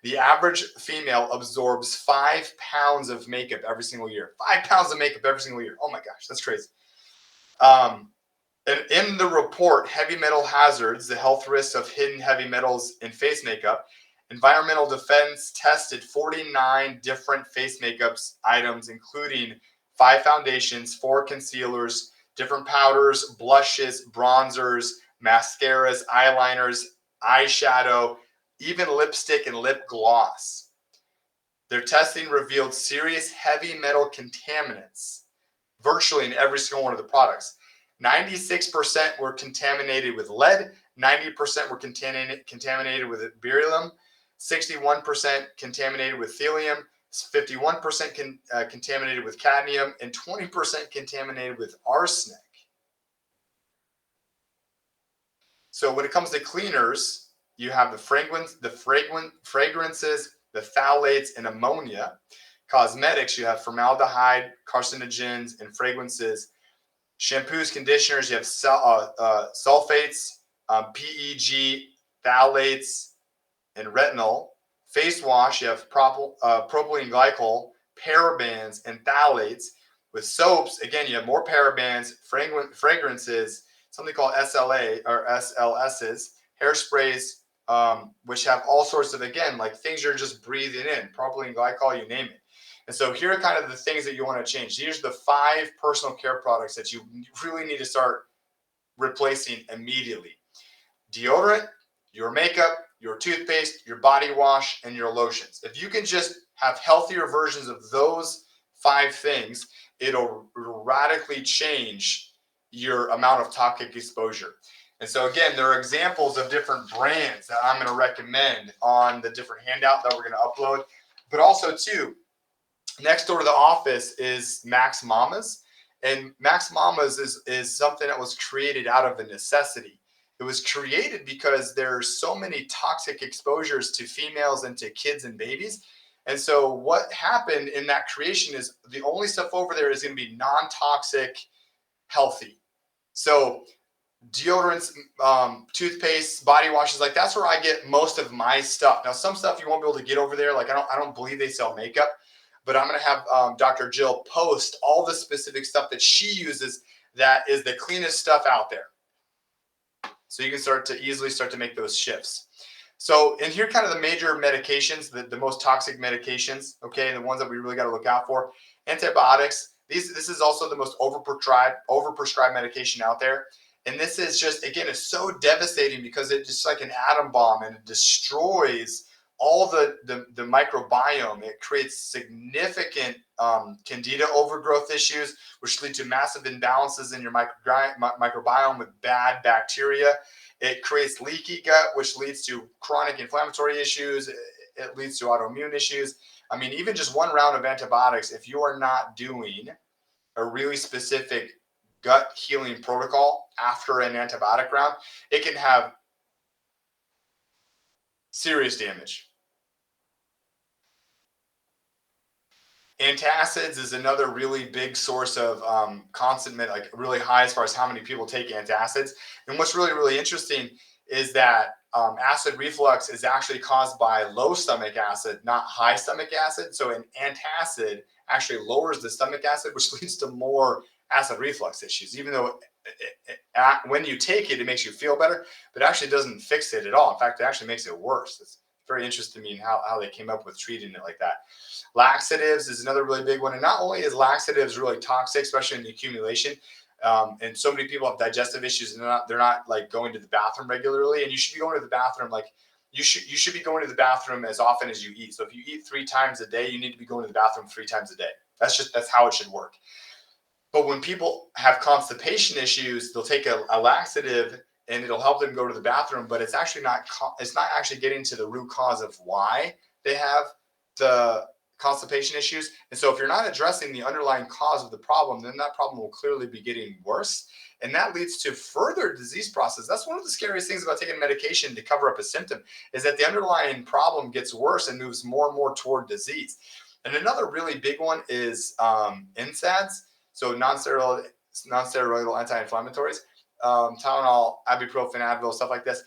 The average female absorbs 5 pounds of makeup every single year. 5 pounds of makeup every single year. Oh my gosh, that's crazy. And in the report, Heavy Metal Hazards, the health risks of hidden heavy metals in face makeup, Environmental Defense tested 49 different face makeups items, including 5 foundations, 4 concealers, different powders, blushes, bronzers, mascaras, eyeliners, eyeshadow, even lipstick and lip gloss. Their testing revealed serious heavy metal contaminants virtually in every single one of the products. 96% were contaminated with lead, 90% were contaminated with beryllium, 61% contaminated with thallium, 51% contaminated with cadmium, and 20% contaminated with arsenic. So when it comes to cleaners, you have the fragrances, the phthalates, and ammonia. Cosmetics, you have formaldehyde, carcinogens, and fragrances. Shampoos, conditioners, you have sulfates, PEG, phthalates, and retinol. Face wash, you have propylene glycol, parabens, and phthalates. With soaps, again, you have more parabens, fragrances, something called SLA or SLSs, hairsprays, which have all sorts of, again, like things you're just breathing in, propylene glycol, you name it. And so here are kind of the things that you want to change. These are the 5 personal care products that you really need to start replacing immediately: deodorant, your makeup, your toothpaste, your body wash, and your lotions. If you can just have healthier versions of those 5 things, it'll radically change your amount of toxic exposure. And so again, there are examples of different brands that I'm going to recommend on the different handout that we're going to upload. But also too, next door to the office is Max Mamas. And Max Mamas is something that was created out of a necessity. It was created because there's so many toxic exposures to females and to kids and babies. And so what happened in that creation is the only stuff over there is going to be non-toxic, healthy. So deodorants, toothpaste, body washes, like that's where I get most of my stuff. Now, some stuff you won't be able to get over there. Like I don't believe they sell makeup, but I'm going to have Dr. Jill post all the specific stuff that she uses that is the cleanest stuff out there. So you can easily start to make those shifts. So, and here are kind of the major medications, the most toxic medications, okay, the ones that we really got to look out for. Antibiotics. This is also the most overprescribed medication out there. And this is just, again, it's so devastating because it's just like an atom bomb, and it destroys all the microbiome. It creates significant candida overgrowth issues, which lead to massive imbalances in your microbiome with bad bacteria. It creates leaky gut, which leads to chronic inflammatory issues. It leads to autoimmune issues. I mean, even just one round of antibiotics, if you are not doing a really specific gut healing protocol after an antibiotic round, it can have serious damage. Antacids is another really big source of constant, like really high as far as how many people take antacids. And what's really, really interesting is that acid reflux is actually caused by low stomach acid, not high stomach acid. So an antacid actually lowers the stomach acid, which leads to more acid reflux issues, even though when you take it, it makes you feel better, but it actually doesn't fix it at all. In fact, it actually makes it worse. It's very interested me in how they came up with treating it like that. Laxatives is another really big one. And not only is laxatives really toxic, especially in the accumulation, and so many people have digestive issues and they're not like going to the bathroom regularly. And you should be going to the bathroom like you should be going to the bathroom as often as you eat. So if you eat 3 times a day, you need to be going to the bathroom 3 times a day. That's how it should work. But when people have constipation issues, they'll take a laxative and it'll help them go to the bathroom, but it's not actually getting to the root cause of why they have the constipation issues. And so if you're not addressing the underlying cause of the problem, then that problem will clearly be getting worse. And that leads to further disease process. That's one of the scariest things about taking medication to cover up a symptom, is that the underlying problem gets worse and moves more and more toward disease. And another really big one is NSAIDs, so non-steroidal anti-inflammatories, Tylenol, ibuprofen, Advil, stuff like this.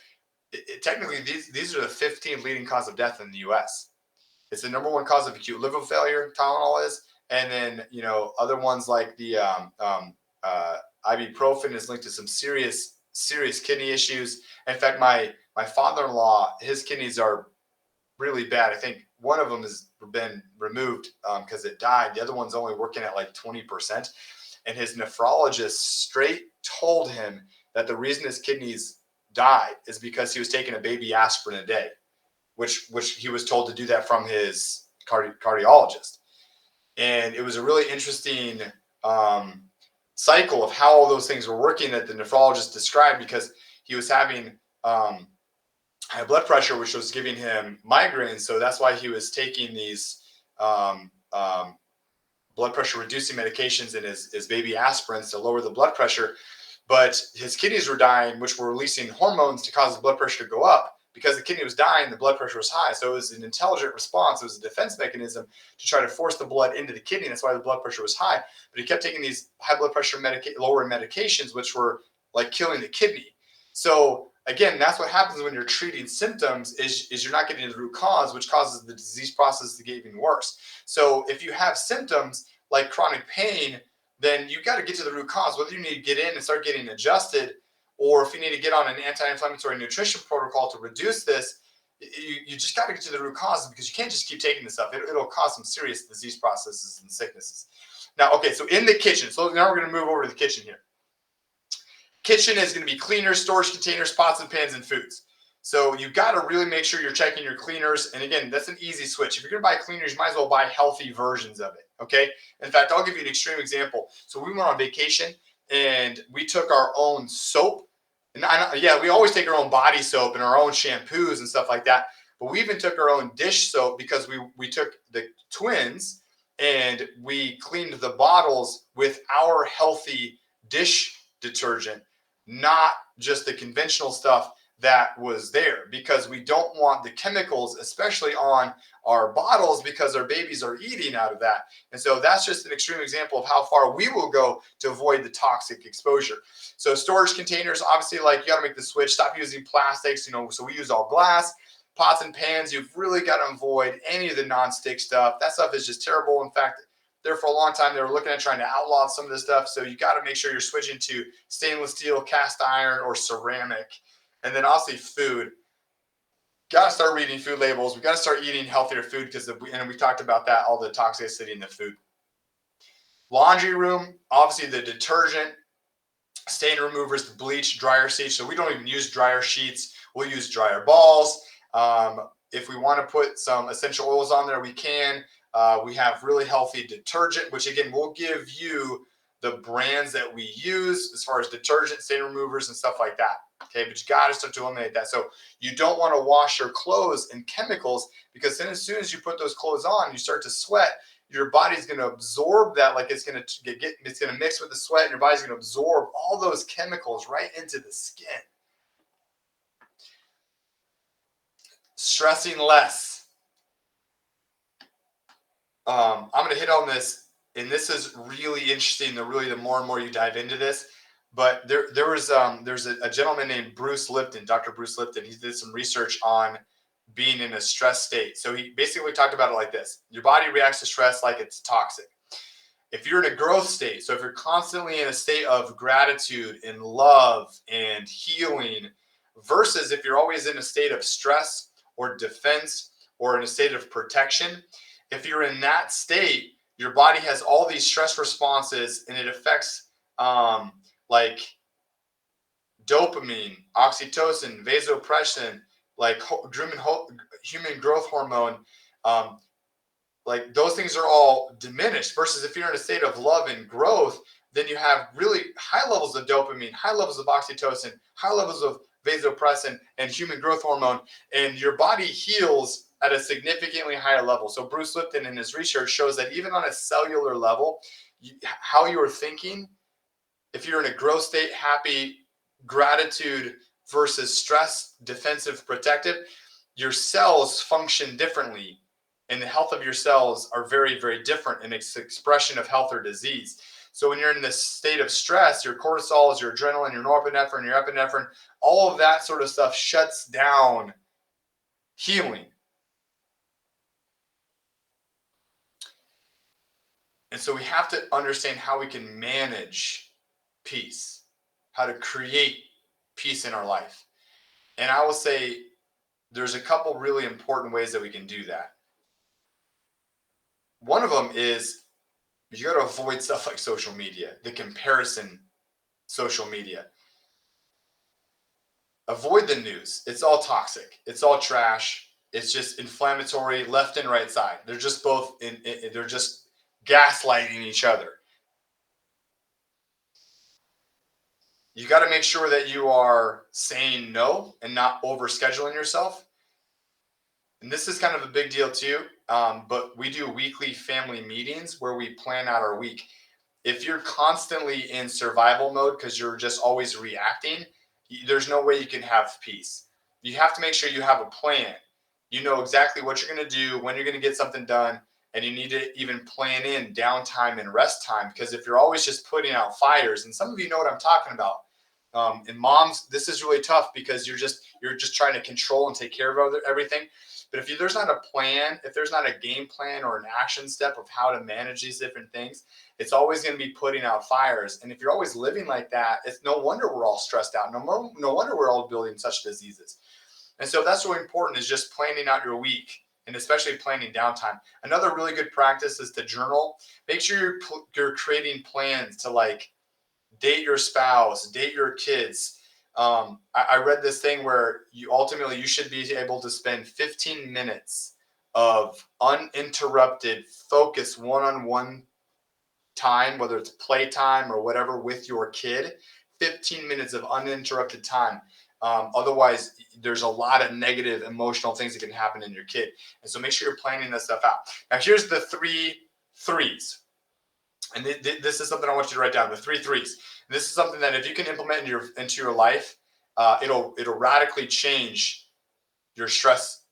Technically, these are the 15th leading cause of death in the U.S. It's the number 1 cause of acute liver failure, Tylenol is, and then other ones like the ibuprofen is linked to some serious kidney issues. In fact, my father-in-law, his kidneys are really bad. I think one of them has been removed because it died. The other one's only working at like 20%. And his nephrologist straight told him that the reason his kidneys died is because he was taking a baby aspirin a day, which he was told to do that from his cardiologist. And it was a really interesting cycle of how all those things were working that the nephrologist described, because he was having high blood pressure, which was giving him migraines. So that's why he was taking these blood pressure reducing medications and his baby aspirins to lower the blood pressure. But his kidneys were dying, which were releasing hormones to cause the blood pressure to go up. Because the kidney was dying, the blood pressure was high. So it was an intelligent response. It was a defense mechanism to try to force the blood into the kidney. That's why the blood pressure was high. But he kept taking these high blood pressure lowering medications, which were like killing the kidney. So again, that's what happens when you're treating symptoms is you're not getting to the root cause, which causes the disease process to get even worse. So if you have symptoms like chronic pain, then you've got to get to the root cause, whether you need to get in and start getting adjusted, or if you need to get on an anti-inflammatory nutrition protocol to reduce this. You just got to get to the root cause, because you can't just keep taking this stuff. It'll cause some serious disease processes and sicknesses. Now, okay, so in the kitchen. So now we're going to move over to the kitchen here. Kitchen is going to be cleaners, storage containers, pots and pans, and foods. So you've got to really make sure you're checking your cleaners. And again, that's an easy switch. If you're going to buy cleaners, you might as well buy healthy versions of it, okay? In fact, I'll give you an extreme example. So we went on vacation, and we took our own soap. And we always take our own body soap and our own shampoos and stuff like that. But we even took our own dish soap, because we took the twins and we cleaned the bottles with our healthy dish detergent, not just the conventional stuff that was there, because we don't want the chemicals, especially on our bottles, because our babies are eating out of that. And so that's just an extreme example of how far we will go to avoid the toxic exposure. So storage containers, obviously, like, you got to make the switch, stop using plastics, so we use all glass. Pots and pans, you've really got to avoid any of the non-stick stuff. That stuff is just terrible. In fact, there for a long time, they were looking at trying to outlaw some of this stuff. So you got to make sure you're switching to stainless steel, cast iron, or ceramic. And then obviously food. Got to start reading food labels. We got to start eating healthier food, and we talked about that, all the toxicity in the food. Laundry room, obviously the detergent, stain removers, the bleach, dryer sheets. So we don't even use dryer sheets. We'll use dryer balls. If we want to put some essential oils on there, we can. We have really healthy detergent, which again, will give you the brands that we use as far as detergent, stain removers, and stuff like that. Okay, but you got to start to eliminate that. So you don't want to wash your clothes in chemicals, because then as soon as you put those clothes on, you start to sweat. Your body's going to absorb that, like it's going to mix with the sweat, and your body's going to absorb all those chemicals right into the skin. Stressing less. I'm going to hit on this, and this is really interesting. The more and more you dive into this, but there's a gentleman named Bruce Lipton, Dr. Bruce Lipton. He did some research on being in a stress state. So he basically talked about it like this: your body reacts to stress like it's toxic. If you're in a growth state, so if you're constantly in a state of gratitude and love and healing, versus if you're always in a state of stress or defense or in a state of protection. If you're in that state, your body has all these stress responses, and it affects like dopamine, oxytocin, vasopressin, like human growth hormone. Um, like those things are all diminished, versus if you're in a state of love and growth, then you have really high levels of dopamine, high levels of oxytocin, high levels of vasopressin and human growth hormone, and your body heals at a significantly higher level. So Bruce Lipton in his research shows that even on a cellular level, how you are thinking, if you're in a growth state, happy, gratitude versus stress, defensive, protective, your cells function differently, and the health of your cells are very, very different in its expression of health or disease. So when you're in this state of stress, your cortisol, your adrenaline, your norepinephrine, your epinephrine, all of that sort of stuff shuts down healing. And so we have to understand how we can manage peace, how to create peace in our life. And I will say there's a couple really important ways that we can do that. One of them is you got to avoid stuff like social media, the comparison social media. Avoid the news. It's all toxic. It's all trash. It's just inflammatory left and right side. They're just both they're just gaslighting each other. You got to make sure that you are saying no and not overscheduling yourself. And this is kind of a big deal too. But we do weekly family meetings where we plan out our week. If you're constantly in survival mode because you're just always reacting, there's no way you can have peace. You have to make sure you have a plan. You know exactly what you're going to do, when you're going to get something done, and you need to even plan in downtime and rest time, because if you're always just putting out fires, and some of you know what I'm talking about. And moms, this is really tough because you're just trying to control and take care of everything. But if there's not a plan, if there's not a game plan or an action step of how to manage these different things, it's always going to be putting out fires. And if you're always living like that, it's no wonder we're all stressed out. No wonder we're all building such diseases. And so that's really important, is just planning out your week, and especially planning downtime. Another really good practice is to journal. Make sure you're creating plans to like date your spouse, date your kids. I read this thing where you should be able to spend 15 minutes of uninterrupted, focused one-on-one time, whether it's playtime or whatever, with your kid. 15 minutes of uninterrupted time. Otherwise, there's a lot of negative emotional things that can happen in your kid. And so make sure you're planning that stuff out. Now, here's the 3 threes. And this is something I want you to write down, the 3 threes. And this is something that if you can implement into your life, it'll radically change your stress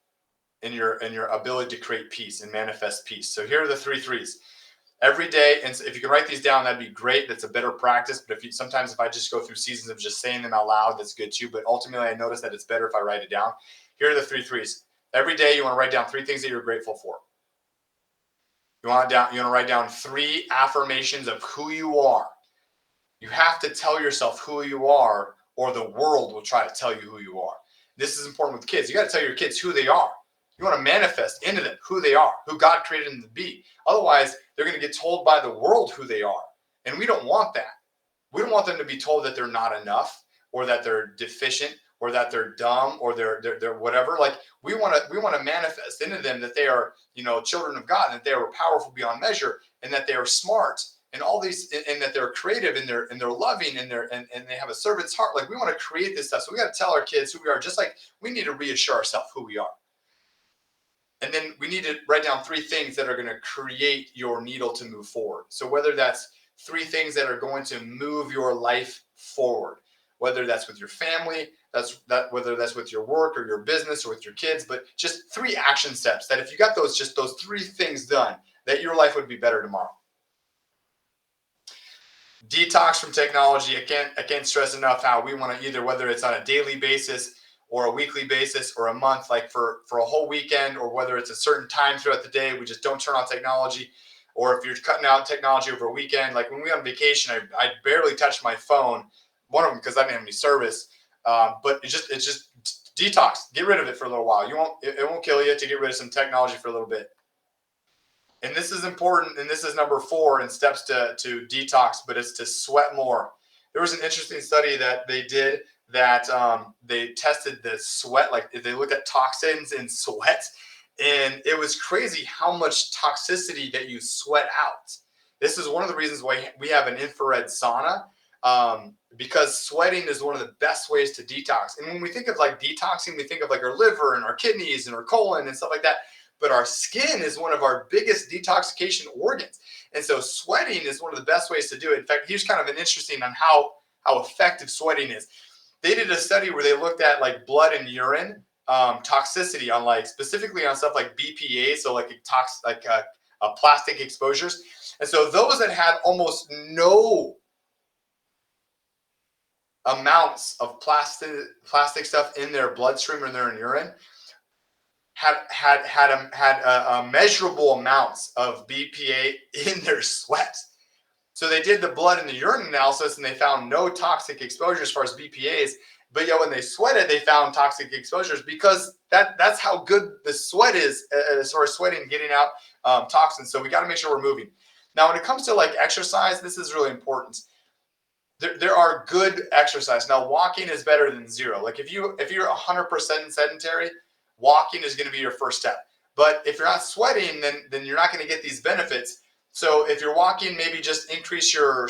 and your ability to create peace and manifest peace. So here are the 3 threes. Every day, and if you can write these down, that'd be great. That's a better practice. But sometimes if I just go through seasons of just saying them out loud, that's good too. But ultimately, I notice that it's better if I write it down. Here are the 3 threes. Every day, you want to write down 3 things that you're grateful for. You want to write down 3 affirmations of who you are. You have to tell yourself who you are, or the world will try to tell you who you are. This is important with kids. You got to tell your kids who they are. You want to manifest into them who they are, who God created them to be. Otherwise, they're going to get told by the world who they are. And we don't want that. We don't want them to be told that they're not enough, or that they're deficient, or that they're dumb, or they're whatever. Like we want to manifest into them that they are, children of God, and that they are powerful beyond measure, and that they are smart, and all these, and that they're creative, and they're loving, and they have a servant's heart. Like we want to create this stuff. So we got to tell our kids who we are, just like we need to reassure ourselves who we are. And then we need to write down 3 things that are going to create your needle to move forward. So whether that's 3 things that are going to move your life forward, whether that's with your family, whether that's with your work or your business or with your kids, but just 3 action steps that if you got those 3 things done, that your life would be better tomorrow. Detox from technology. I can't stress enough how we want to, either whether it's on a daily basis or a weekly basis or a month, like for a whole weekend, or whether it's a certain time throughout the day, we just don't turn on technology. Or if you're cutting out technology over a weekend, like when we went on vacation, I barely touched my phone. One of them because I didn't have any service, but it's just Detox. Get rid of it for a little while. It won't kill you to get rid of some technology for a little bit. And this is important, and this is number 4 in steps to detox, but it's to sweat more. There was an interesting study that they did that they tested the sweat, like they looked at toxins in sweat, and it was crazy how much toxicity that you sweat out. This is one of the reasons why we have an infrared sauna, because sweating is one of the best ways to detox. And when we think of like detoxing, we think of like our liver and our kidneys and our colon and stuff like that. But our skin is one of our biggest detoxification organs. And so sweating is one of the best ways to do it. In fact, here's kind of an interesting on how effective sweating is. They did a study where they looked at like blood and urine toxicity on like specifically on stuff like BPA, so like plastic exposures. And so those that had almost no amounts of plastic stuff in their bloodstream or in their urine had measurable amounts of BPA in their sweat. So they did the blood and the urine analysis, and they found no toxic exposure as far as BPAs. But when they sweated, they found toxic exposures because that's how good the sweat is as far as sweating and getting out toxins. So we got to make sure we're moving. Now, when it comes to like exercise, this is really important. There are good exercise. Now, walking is better than zero. Like if you're 100% sedentary, walking is going to be your first step. But if you're not sweating, then you're not going to get these benefits. So if you're walking, maybe just increase your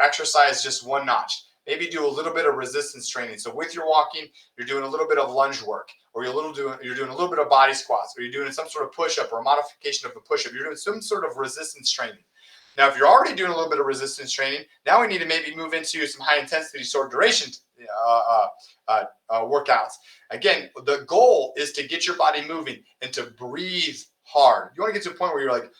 exercise just one notch. Maybe do a little bit of resistance training. So with your walking, you're doing a little bit of lunge work, or you're doing a little bit of body squats, or you're doing some sort of push-up or a modification of a push-up. You're doing some sort of resistance training. Now, if you're already doing a little bit of resistance training, now we need to maybe move into some high-intensity short duration workouts. Again, the goal is to get your body moving and to breathe hard. You want to get to a point where you're like,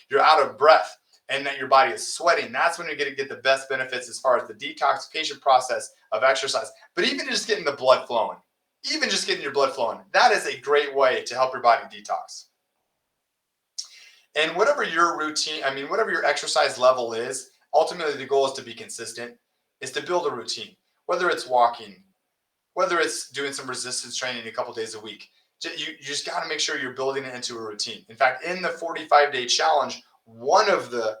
you're out of breath and that your body is sweating. That's when you're going to get the best benefits as far as the detoxification process of exercise. But even just getting the blood flowing, that is a great way to help your body detox. And whatever your routine, whatever your exercise level is, ultimately the goal is to be consistent, is to build a routine, whether it's walking, whether it's doing some resistance training a couple days a week. You just got to make sure you're building it into a routine. In fact, in the 45-day challenge, one of the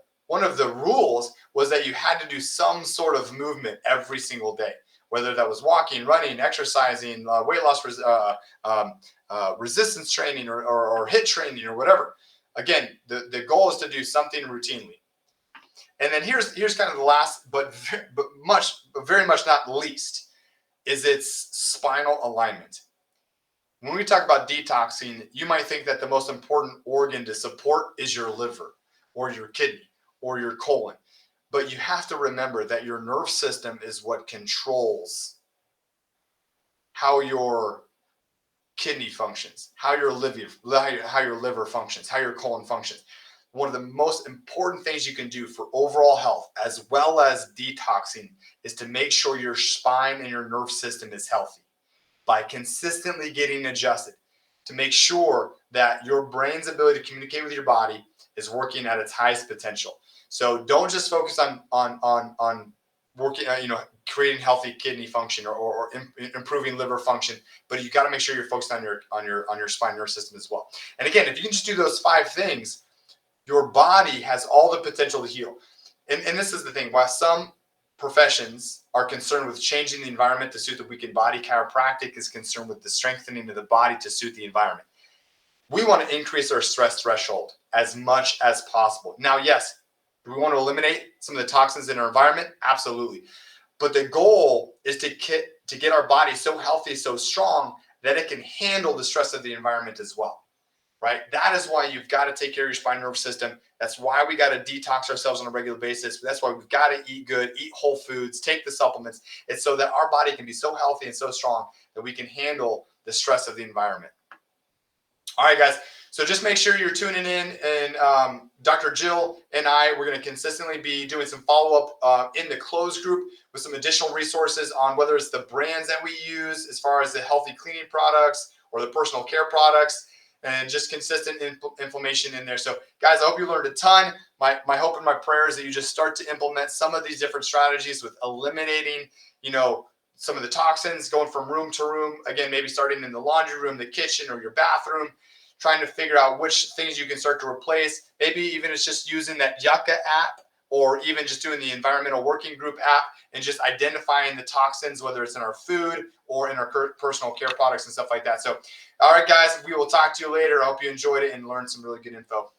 rules was that you had to do some sort of movement every single day, whether that was walking, running, exercising, weight loss, resistance training, or HIIT training, or whatever. Again, the goal is to do something routinely. And then here's kind of the last, but very much not least, is its spinal alignment. When we talk about detoxing, you might think that the most important organ to support is your liver or your kidney or your colon. But you have to remember that your nerve system is what controls how your kidney functions, how your liver functions, how your colon functions. One of the most important things you can do for overall health, as well as detoxing, is to make sure your spine and your nerve system is healthy by consistently getting adjusted, to make sure that your brain's ability to communicate with your body is working at its highest potential. So don't just focus on working, creating healthy kidney function or improving liver function, but you got to make sure you're focused on your spine nerve system as well. And again, if you can just do those 5 things, your body has all the potential to heal. And this is the thing, while some professions are concerned with changing the environment to suit the weakened body, chiropractic is concerned with the strengthening of the body to suit the environment. We want to increase our stress threshold as much as possible. Now, yes, do we want to eliminate some of the toxins in our environment? Absolutely. But the goal is to get our body so healthy, so strong that it can handle the stress of the environment as well. Right? That is why you've got to take care of your spine nerve system. That's why we got to detox ourselves on a regular basis. That's why we've got to eat good, eat whole foods, take the supplements. It's so that our body can be so healthy and so strong that we can handle the stress of the environment. All right, guys. So just make sure you're tuning in, and Dr. Jill and I, we're going to consistently be doing some follow-up in the closed group with some additional resources on whether it's the brands that we use as far as the healthy cleaning products or the personal care products, and just consistent information in there. So guys, I hope you learned a ton. My hope and my prayer is that you just start to implement some of these different strategies with eliminating, some of the toxins, going from room to room. Again, maybe starting in the laundry room, the kitchen, or your bathroom, trying to figure out which things you can start to replace. Maybe even it's just using that Yucca app, or even just doing the environmental working group app and just identifying the toxins, whether it's in our food or in our personal care products and stuff like that. So, all right, guys, we will talk to you later. I hope you enjoyed it and learned some really good info.